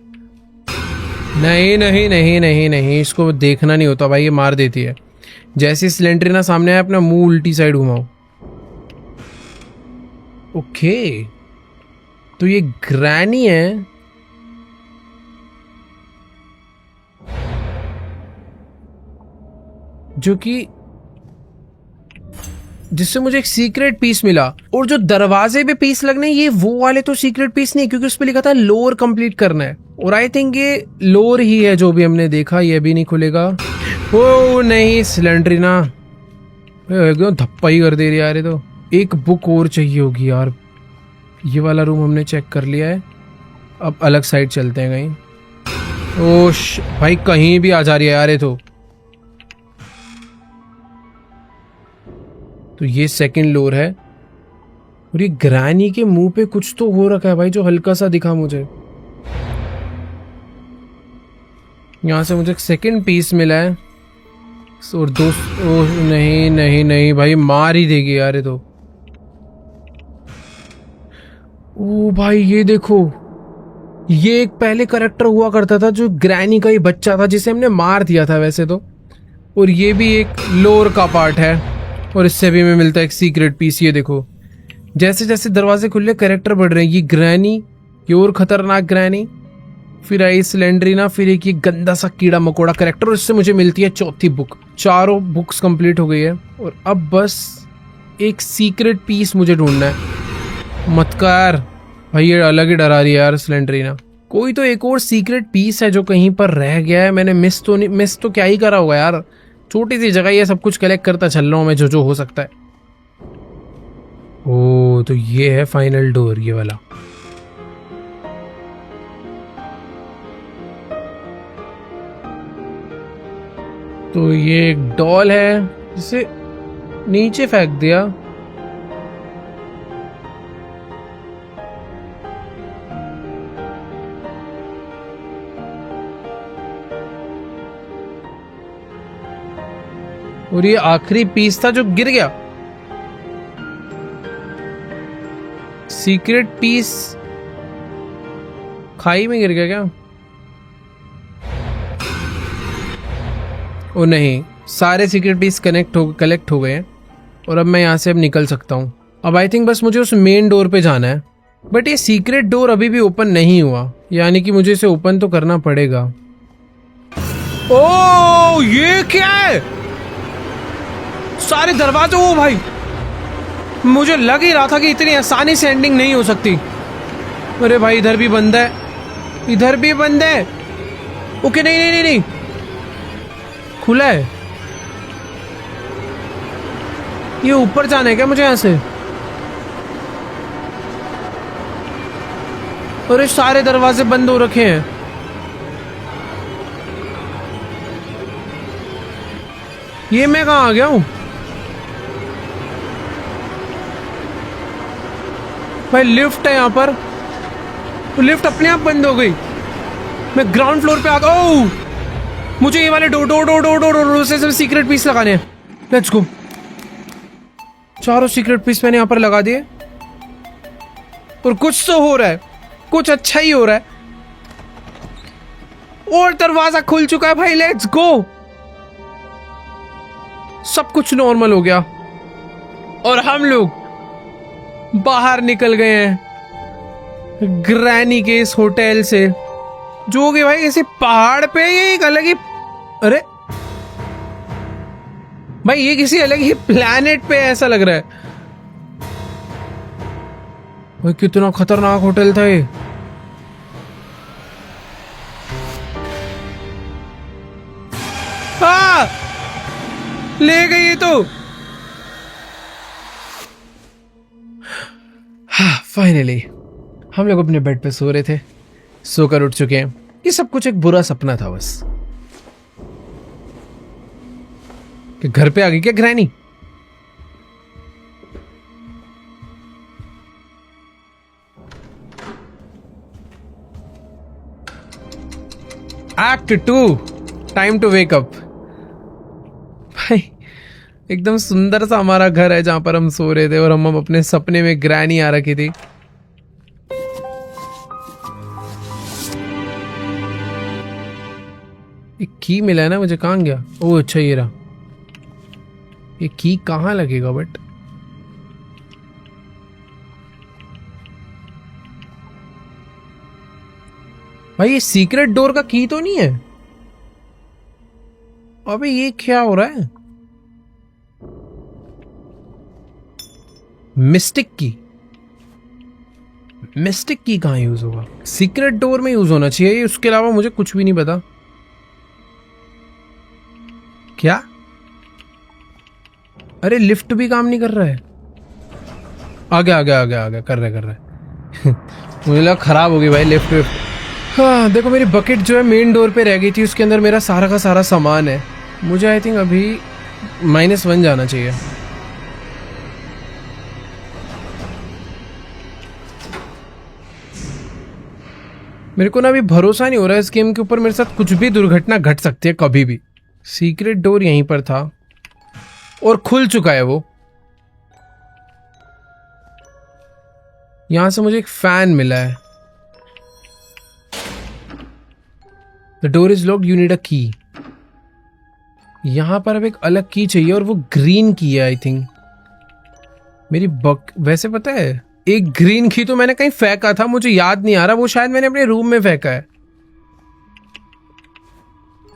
नहीं नहीं नहीं नहीं नहीं, इसको देखना नहीं होता भाई, ये मार देती है। जैसे सिलेंडर ना सामने आए, अपना मुंह उल्टी साइड घुमाओ। ओके, तो ये ग्रैनी है। जो कि जिससे मुझे एक सीक्रेट पीस मिला। और जो दरवाजे पे पीस लगने, ये वो वाले तो सीक्रेट पीस नहीं, क्योंकि उस पे लिखा था लोर कंप्लीट करना है, और आई थिंक ये लोर ही है जो भी हमने देखा। ये भी नहीं खुलेगा। ओ नहीं, सिलेंड्रीना एकदम धप्पा ही कर दे रही यार। ये तो एक बुक और चाहिए होगी यार। ये वाला रूम हमने चेक कर लिया है, अब अलग साइड चलते हैं कहीं। ओश भाई, कहीं भी आ जा रही है यार ये तो ये सेकंड लोर है। और ये ग्रैनी के मुंह पे कुछ तो हो रखा है भाई, जो हल्का सा दिखा मुझे। यहां से मुझे एक सेकंड पीस मिला है। और दो नहीं नहीं नहीं भाई, मार ही देगी यार ये तो। ओ भाई ये देखो, ये एक पहले करेक्टर हुआ करता था जो ग्रैनी का ही बच्चा था, जिसे हमने मार दिया था वैसे तो। और ये भी एक लोर का पार्ट है, और इससे भी हमें मिलता है एक सीक्रेट पीस। ये देखो, जैसे जैसे दरवाजे खुले कैरेक्टर बढ़ रहे हैं। ये ग्रैनी, ये और खतरनाक ग्रैनी, फिर आई सिलेंड्रीना, फिर एक ये गंदा सा कीड़ा मकोड़ा कैरेक्टर, और इससे मुझे मिलती है चौथी बुक। चारों बुक्स कंप्लीट हो गई है, और अब बस एक सीक्रेट पीस मुझे ढूंढना है। मत कर भाई, ये अलग ही डरा रही है यार सिलेंड्रीना। कोई तो एक और सीक्रेट पीस है जो कहीं पर रह गया है। मैंने मिस तो क्या ही करा होगा यार। छोटी सी जगह, ये सब कुछ कलेक्ट करता चल रहा हूँ मैं, जो हो सकता है। ओ तो ये है फाइनल डोर, ये वाला। तो ये एक डॉल है, जिसे नीचे फेंक दिया। और ये आखिरी पीस था जो गिर गया। सीक्रेट पीस खाई में गिर गया क्या? ओ नहीं, सारे सीक्रेट पीस कलेक्ट हो गए हैं, और अब मैं यहाँ से अब निकल सकता हूँ। अब आई थिंक बस मुझे उस मेन डोर पे जाना है। बट ये सीक्रेट डोर अभी भी ओपन नहीं हुआ, यानी कि मुझे इसे ओपन तो करना पड़ेगा। ओ ये क्या है? सारे दरवाजे। ओ भाई, मुझे लग ही रहा था कि इतनी आसानी से एंडिंग नहीं हो सकती। अरे भाई, इधर भी बंद है, इधर भी बंद है। ओके नहीं नहीं नहीं नहीं, खुला है। ये ऊपर जाना है क्या मुझे यहां से? अरे सारे दरवाजे बंद हो रखे हैं। ये मैं कहां आ गया हूं भाई? लिफ्ट है यहां पर, लिफ्ट अपने आप बंद हो गई। मैं ग्राउंड फ्लोर पे आ गया। ओह, मुझे ये वाले डोर से सीक्रेट पीस लगाने हैं। लेट्स गो। चारों सीक्रेट पीस मैंने यहां पर लगा दिए, और कुछ तो हो रहा है, कुछ अच्छा ही हो रहा है। और दरवाजा खुल चुका है भाई। Let's go. सब कुछ नॉर्मल हो गया, और हम लोग बाहर निकल गए हैं ग्रैनी के इस होटल से, जो कि भाई किसी पहाड़ पे, ये एक अलग ही, अरे भाई ये किसी अलग ही प्लैनेट पे ऐसा लग रहा है भाई। कितना खतरनाक होटल था ये। हाँ, ले गई ये तो। हाँ, फाइनली हम लोग अपने बेड पे सो रहे थे, सोकर उठ चुके हैं। ये सब कुछ एक बुरा सपना था बस। कि घर पे आ गई क्या Granny? Act 2, time to wake up. भाई एकदम सुंदर सा हमारा घर है जहां पर हम सो रहे थे, और हम अपने सपने में ग्रैनी आ रखी थी। एक की मिला है ना मुझे, कहां गया? ओह अच्छा, ये रहा। ये की कहां लगेगा? बट भाई ये सीक्रेट डोर का की तो नहीं है? अबे ये क्या हो रहा है? मिस्टिक की कहाँ यूज होगा? सीक्रेट डोर में यूज होना चाहिए, उसके अलावा मुझे कुछ भी नहीं पता। क्या? अरे लिफ्ट भी काम नहीं कर रहा है। आ गया कर रहे मुझे लगा खराब हो गई भाई लिफ्ट। हाँ देखो, मेरी बकेट जो है मेन डोर पे रह गई थी, उसके अंदर मेरा सारा का सारा सामान है। मुझे आई थिंक अभी -1 जाना चाहिए। मेरे को ना अभी भरोसा नहीं हो रहा है इस गेम के ऊपर, मेरे साथ कुछ भी दुर्घटना घट सकती है कभी भी। सीक्रेट डोर यहीं पर था और खुल चुका है वो। यहां से मुझे एक फैन मिला है। The door is locked, you need अ की। यहां पर अब एक अलग की चाहिए और वो ग्रीन की है आई थिंक। मेरी वैसे पता है, एक ग्रीन की तो मैंने कहीं फेंका था, मुझे याद नहीं आ रहा, वो शायद मैंने अपने रूम में फेंका है,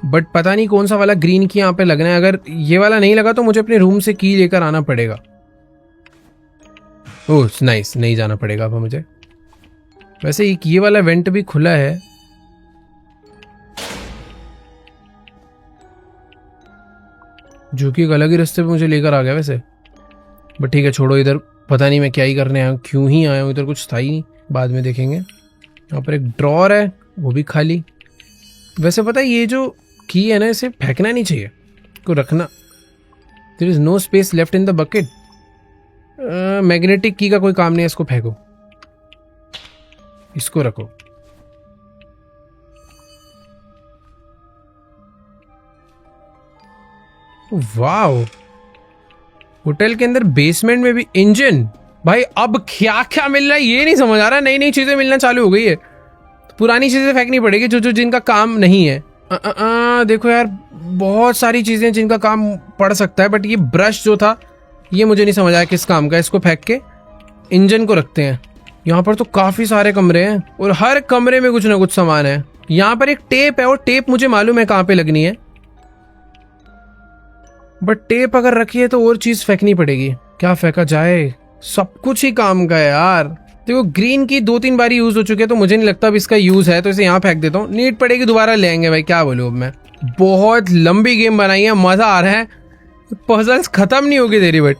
बट पता नहीं कौन सा वाला ग्रीन की यहाँ पे लगना है। अगर ये वाला नहीं लगा तो मुझे अपने रूम से की लेकर आना पड़ेगा। ओह नाइस, नहीं जाना पड़ेगा अब मुझे। वैसे एक ये वाला वेंट भी खुला है। जो कि एक अलग ही रास्ते पे मुझे लेकर आ गया वैसे, बट ठीक है छोड़ो। इधर पता नहीं मैं क्या ही करने आया हूँ, क्यों ही आया हूँ, इधर कुछ था ही नहीं, बाद में देखेंगे। यहाँ पर एक ड्रॉर है, वो भी खाली। वैसे पता है ये जो की है ना, इसे फेंकना नहीं चाहिए, को रखना। There is no space left in the bucket. Magnetic key का कोई काम नहीं है, इसको फेंको, इसको रखो। वाओ, होटल के अंदर बेसमेंट में भी इंजन। भाई अब क्या क्या मिल रहा है ये नहीं समझ आ रहा। नई नई चीजें मिलना चालू हो गई है, पुरानी चीजें फेंकनी पड़ेगी जो जिनका काम नहीं है। देखो यार, बहुत सारी चीजें जिनका काम पड़ सकता है, बट ये ब्रश जो था ये मुझे नहीं समझ आया किस काम का। इसको फेंक के इंजन को रखते हैं। यहाँ पर तो काफी सारे कमरे हैं और हर कमरे में कुछ ना कुछ सामान है। यहाँ पर एक टेप है और टेप मुझे मालूम है कहाँ पे लगनी है, बट टेप अगर रखी है तो और चीज फेंकनी पड़ेगी। क्या फेंका जाए? सब कुछ ही काम का है यार। देखो ग्रीन की 2-3 बार यूज हो चुके हैं, तो मुझे नहीं लगता अब इसका यूज है, तो इसे यहाँ फेंक देता हूँ। नीड पड़ेगी दोबारा ले आएंगे भाई, क्या बोलूँ अब मैं। बहुत लंबी गेम बनाई है, मजा आ रहा है, पजल्स खत्म नहीं होगी तेरी। But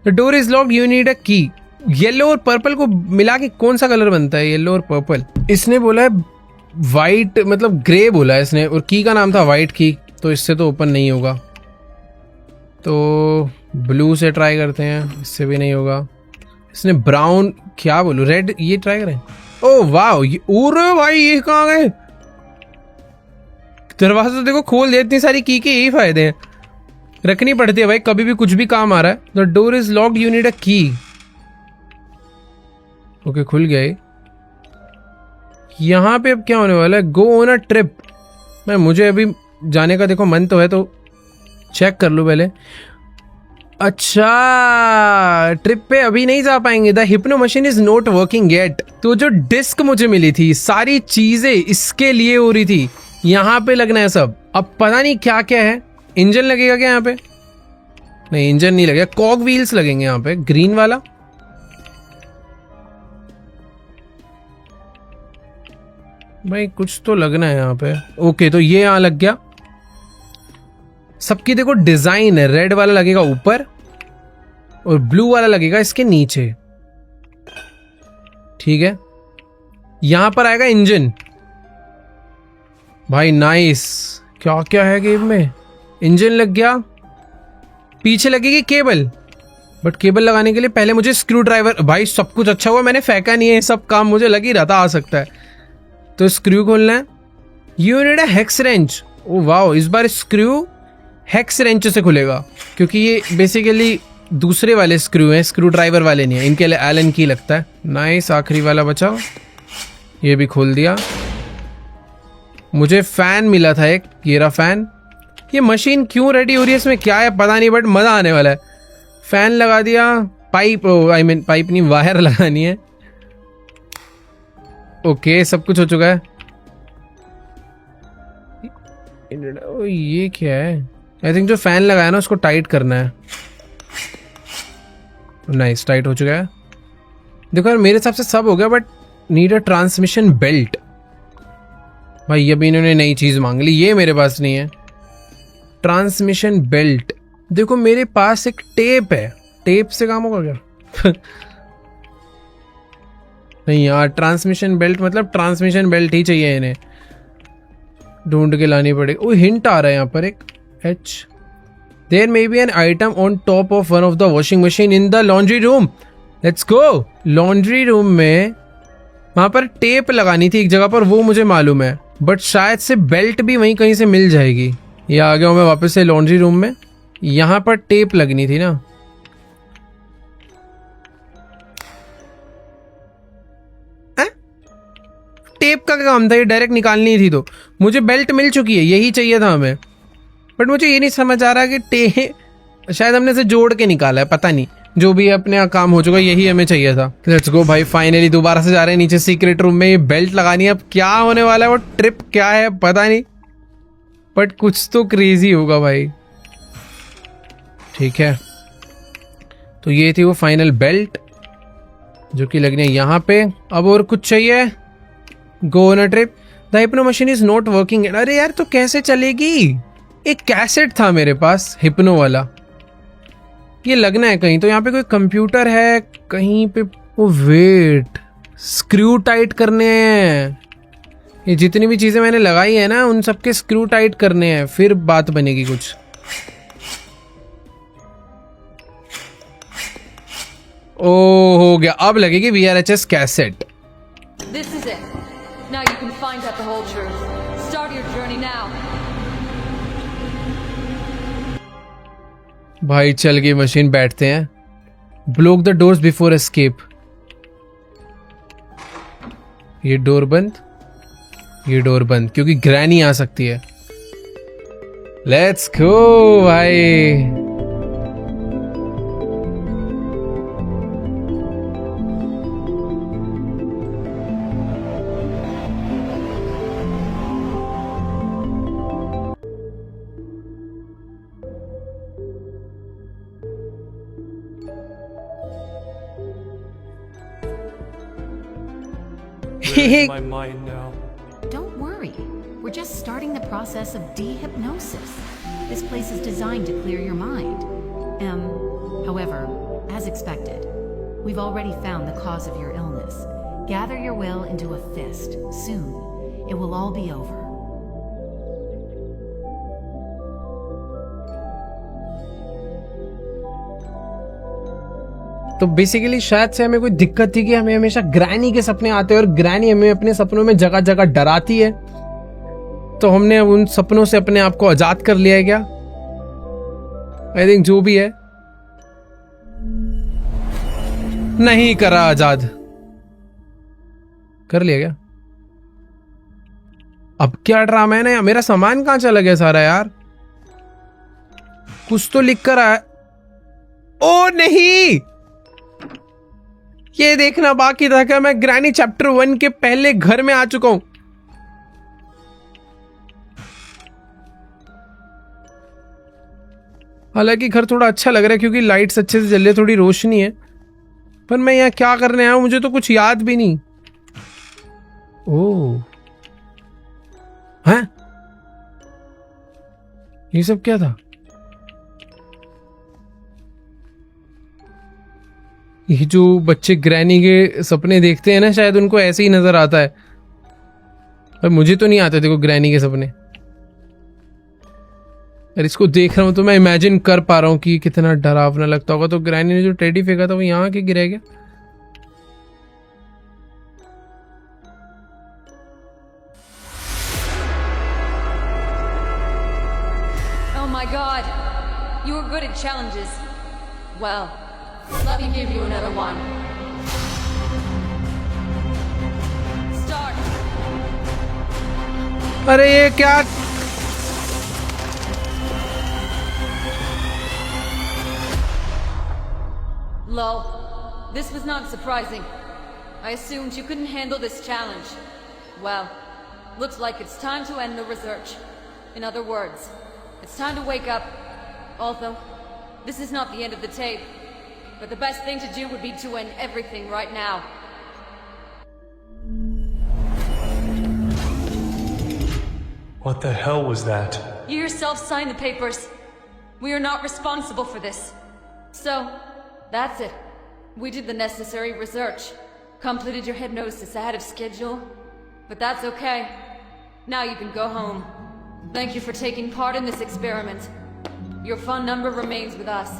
the door is locked, you need अ की। येलो और पर्पल को मिला के कौन सा कलर बनता है? येलो और पर्पल। इसने बोला है वाइट, मतलब ग्रे बोला है इसने, और की का नाम था वाइट की, तो इससे तो ओपन नहीं होगा। तो ब्लू से ट्राई करते हैं, इससे भी नहीं होगा। इसने ब्राउन, क्या बोलूं, रेड, ये ट्राई करें। ओह वाह, ये ओरे भाई ये कहाँ गए? दरवाजा तो देखो खोल दिया। इतनी सारी की के यही फायदे हैं, रखनी पड़ती है भाई, कभी भी कुछ भी काम आ रहा है। The door is locked, you need अ की। ओके खुल गए। यहां पे अब क्या होने वाला है? Go on a trip. मैं मुझे अभी जाने का देखो मन तो है, तो चेक कर लो पहले। अच्छा, ट्रिप पे अभी नहीं जा पाएंगे। The hypno machine is not working yet. तो जो डिस्क मुझे मिली थी, सारी चीजें इसके लिए हो रही थी, यहाँ पे लगना है सब। अब पता नहीं क्या क्या है। इंजन लगेगा क्या यहाँ पे? नहीं, इंजन नहीं लगेगा, कॉग व्हील्स लगेंगे यहाँ पे। ग्रीन वाला भाई कुछ तो लगना है यहाँ पे। ओके, तो ये यहाँ लग गया। सबकी देखो डिजाइन है, रेड वाला लगेगा ऊपर और ब्लू वाला लगेगा इसके नीचे। ठीक है, यहां पर आएगा इंजन। भाई नाइस, क्या क्या है गेम में। इंजन लग गया, पीछे लगेगी केबल, बट केबल लगाने के लिए पहले मुझे स्क्रू ड्राइवर। भाई सब कुछ अच्छा हुआ मैंने फेंका नहीं है, सब काम मुझे लग ही रहा था आ सकता है। तो स्क्रू खोलना है। You need a hex wrench. Oh wow, इस बार स्क्रू हेक्स रेंच से खुलेगा, क्योंकि ये बेसिकली दूसरे वाले स्क्रू हैं, स्क्रू ड्राइवर वाले नहीं है, इनके लिए एलन की लगता है। नाइस, आखिरी वाला बचा, ये भी खोल दिया। मुझे फैन मिला था एक, ये रहा फैन। ये मशीन क्यों रेडी हो रही है, इसमें क्या है पता नहीं, बट मजा आने वाला है। फैन लगा दिया। पाइप, आई मीन पाइप नहीं, वायर लगानी है। ओके, सब कुछ हो चुका है। ओ, ये क्या है? आई थिंक जो फैन लगाया ना उसको टाइट करना है। नाइस, टाइट हो चुका है। देखो यार मेरे हिसाब से सब हो गया, but need a transmission belt. भाई अभी इन्होंने नई चीज मांग ली, ये मेरे पास नहीं है। ट्रांसमिशन बेल्ट, देखो मेरे पास एक टेप है, टेप से काम होगा क्या? नहीं यार, ट्रांसमिशन बेल्ट मतलब ट्रांसमिशन बेल्ट ही चाहिए इन्हें, ढूंढ के लानी पड़ेगी। ओ हिंट आ रहा है यहाँ पर एक H. There may be an item on top of one of the washing machine in the laundry room. Let's go. Laundry room में वहां पर टेप लगानी थी एक जगह पर, वो मुझे मालूम है, बट शायद से बेल्ट भी वहीं कहीं से मिल जाएगी। ये आ गया हूं मैं वापस से लॉन्ड्री रूम में। यहां पर टेप लगनी थी ना, टेप का काम था ये, डायरेक्ट निकालनी थी। तो मुझे बेल्ट मिल चुकी है, यही चाहिए था हमें, बट मुझे ये नहीं समझ आ रहा कि टेप शायद हमने से जोड़ के निकाला है, पता नहीं। जो भी अपने काम हो चुका, यही हमें चाहिए था। लेट्स गो भाई, फाइनली दोबारा से जा रहे हैं नीचे सीक्रेट रूम में। ये बेल्ट लगानी है, अब क्या होने वाला है, वो ट्रिप क्या है पता नहीं, बट कुछ तो क्रेजी होगा भाई। ठीक है, तो ये थी वो फाइनल बेल्ट जो कि लगनी है यहाँ पे। अब और कुछ चाहिए। Go on a trip, the hypno machine is not working. अरे यार तो कैसे चलेगी, एक कैसेट था मेरे पास हिप्नो वाला, ये लगना है कहीं। तो यहाँ पे कोई कंप्यूटर है कहीं पे। ओ वेट, स्क्रू टाइट करने हैं। ये जितनी भी चीजें मैंने लगाई है ना, उन सबके स्क्रू टाइट करने हैं, फिर बात बनेगी कुछ। ओ हो गया, अब लगेगी VRHS cassette. This is it. Now you can find out the whole truth. Start your journey now. भाई चल गई मशीन, बैठते हैं। Block the doors before escape. ये डोर बंद, ये डोर बंद, क्योंकि ग्रैनी आ सकती है। लेट्स गो भाई। Where is my mind now? Don't worry. We're just starting the process of dehypnosis. This place is designed to clear your mind. However, as expected, we've already found the cause of your illness. Gather your will into a fist. Soon, it will all be over. तो basically शायद से हमें कोई दिक्कत थी कि हमें हमेशा ग्रैनी के सपने आते हैं, और ग्रैनी हमें अपने सपनों में जगह जगह डराती है। तो हमने उन सपनों से अपने आप को आजाद कर लिया है क्या? आई थिंक जो भी है, नहीं करा आजाद, कर लिया क्या? अब क्या ड्रामा है ना यार, मेरा सामान कहां चला गया सारा यार? कुछ तो लिख कर आया। ओ नहीं, ये देखना बाकी था कि मैं ग्रैनी चैप्टर 1 के पहले घर में आ चुका हूं। हालांकि घर थोड़ा अच्छा लग रहा है क्योंकि लाइट्स अच्छे से जल रही है, थोड़ी रोशनी है, पर मैं यहाँ क्या करने आया हूं मुझे तो कुछ याद भी नहीं। ओह हैं, ये सब क्या था? ये जो बच्चे ग्रैनी के सपने देखते हैं ना, शायद उनको ऐसे ही नजर आता है, पर मुझे तो नहीं आते देखो ग्रैनी के सपने। और इसको देख रहा हूं तो मैं इमेजिन कर पा रहा हूं कि कितना डरावना लगता होगा। तो ग्रैनी ने जो टेडी फेंका था वो यहाँ के गिरा गया। Oh my god! You were good at challenges. Well, let me give you another one. Start. अरे ये क्या? Lol. This was not surprising. I assumed you couldn't handle this challenge. Well, looks like it's time to end the research. In other words, it's time to wake up. Although, this is not the end of the tape. but the best thing to do would be to end everything right now. What the hell was that? You yourself signed the papers. We are not responsible for this. So, that's it. We did the necessary research. Completed your hypnosis ahead of schedule. But that's okay. Now you can go home. Thank you for taking part in this experiment. Your phone number remains with us.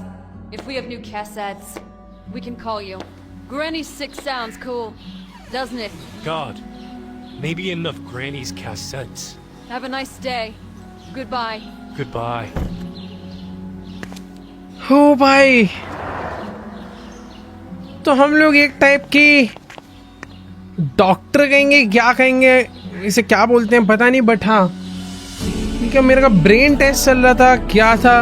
If we have new cassettes, we can call you. Granny 6 sounds cool, doesn't it? God, maybe enough Granny's cassettes. Have a nice day. Goodbye. Goodbye. हो भाई, तो हम लोग एक type की doctor कहेंगे, क्या कहेंगे, इसे क्या बोलते हैं पता नहीं, बट हाँ ठीक है, मेरे का ब्रेन टेस्ट चल रहा था, क्या था,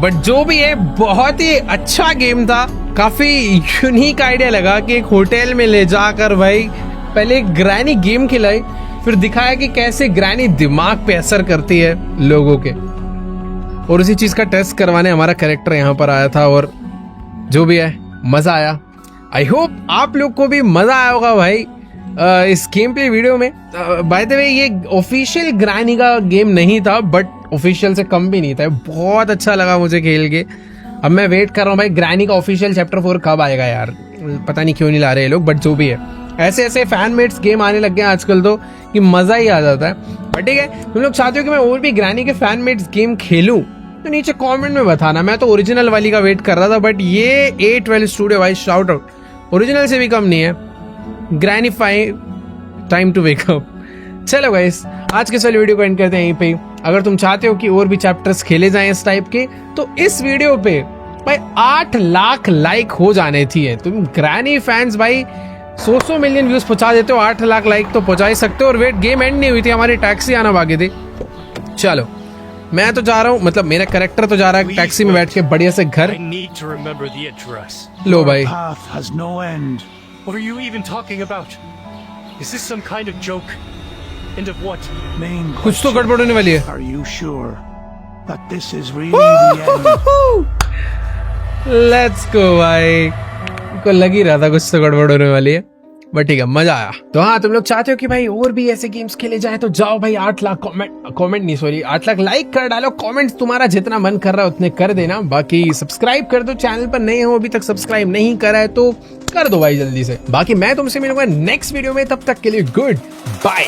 बट जो भी है बहुत ही अच्छा गेम था। काफी यूनिक आइडिया लगा कि एक होटल में ले जाकर भाई पहले एक ग्रैनी गेम खिलाई, फिर दिखाया कि कैसे ग्रैनी दिमाग पे असर करती है लोगों के, और उसी चीज का टेस्ट करवाने हमारा कैरेक्टर यहाँ पर आया था, और जो भी है मजा आया। आई होप आप लोग को भी मजा आया होगा भाई इस गेम प्ले वीडियो में। बाय द वे ये ऑफिशियल ग्रैनी का गेम नहीं था, बट ऑफिशियल से कम भी नहीं था। बहुत अच्छा लगा मुझे खेल के। अब मैं वेट कर रहा हूँ भाई ग्रैनी का ऑफिशियल चैप्टर 4 कब आएगा यार, पता नहीं क्यों नहीं ला रहे ये लोग, बट जो भी है ऐसे ऐसे फैन मेड्स गेम आने लग गए आजकल तो कि मजा ही आ जाता है। बट ठीक है, तुम लोग चाहते हो कि मैं और भी ग्रैनी के फैन मेड्स गेम खेलूं तो नीचे कमेंट में बताना। मैं तो ओरिजिनल वाली का वेट कर रहा था, बट ये A12 स्टूडियो भाई शाउट आउट, ओरिजिनल से भी कम नहीं है। Granny 5 time to wake up. चलो गाइस, आज के इस वाली वीडियो को एंड करते हैं यहीं पे। अगर तुम चाहते हो कि और भी चैप्टर्स खेले जाएं इस टाइप के, तो इस वीडियो पे भाई 8 लाख लाइक हो जाने चाहिए। तुम ग्रैनी फैंस भाई 100 मिलियन व्यूज पहुंचा देते हो, 8 लाख लाइक तो पहुंचा ही सकते हो। और वेट, गेम एंड नहीं हुई थी, हमारी टैक्सी आना बाकी थी। चलो मैं तो जा रहा हूँ, मतलब मेरा कैरेक्टर तो जा रहा है टैक्सी में बैठ के बढ़िया से घर। I need to remember the address. लो भाई, Path has no end. What are you even talking about? Is this some kind of joke? End of what? Main कुछ तो question, गड़बड़ होने वाली है। are you sure that this is really the end? Let's go भाई, को लग ही रहा था कुछ तो गड़बड़ होने वाली है, बट ठीक है मजा आया। तो हाँ, तुम लोग चाहते हो कि भाई और भी ऐसे गेम्स खेले जाए तो जाओ भाई 8 लाख कमेंट नहीं सॉरी 8 लाख लाइक कर डालो। कमेंट्स तुम्हारा जितना मन कर रहा है उतने कर देना। बाकी सब्सक्राइब कर दो, चैनल पर नए हो अभी तक सब्सक्राइब नहीं करा है तो कर दो भाई जल्दी से। बाकी मैं तुमसे मिलूंगा नेक्स्ट वीडियो में, तब तक के लिए गुड बाय।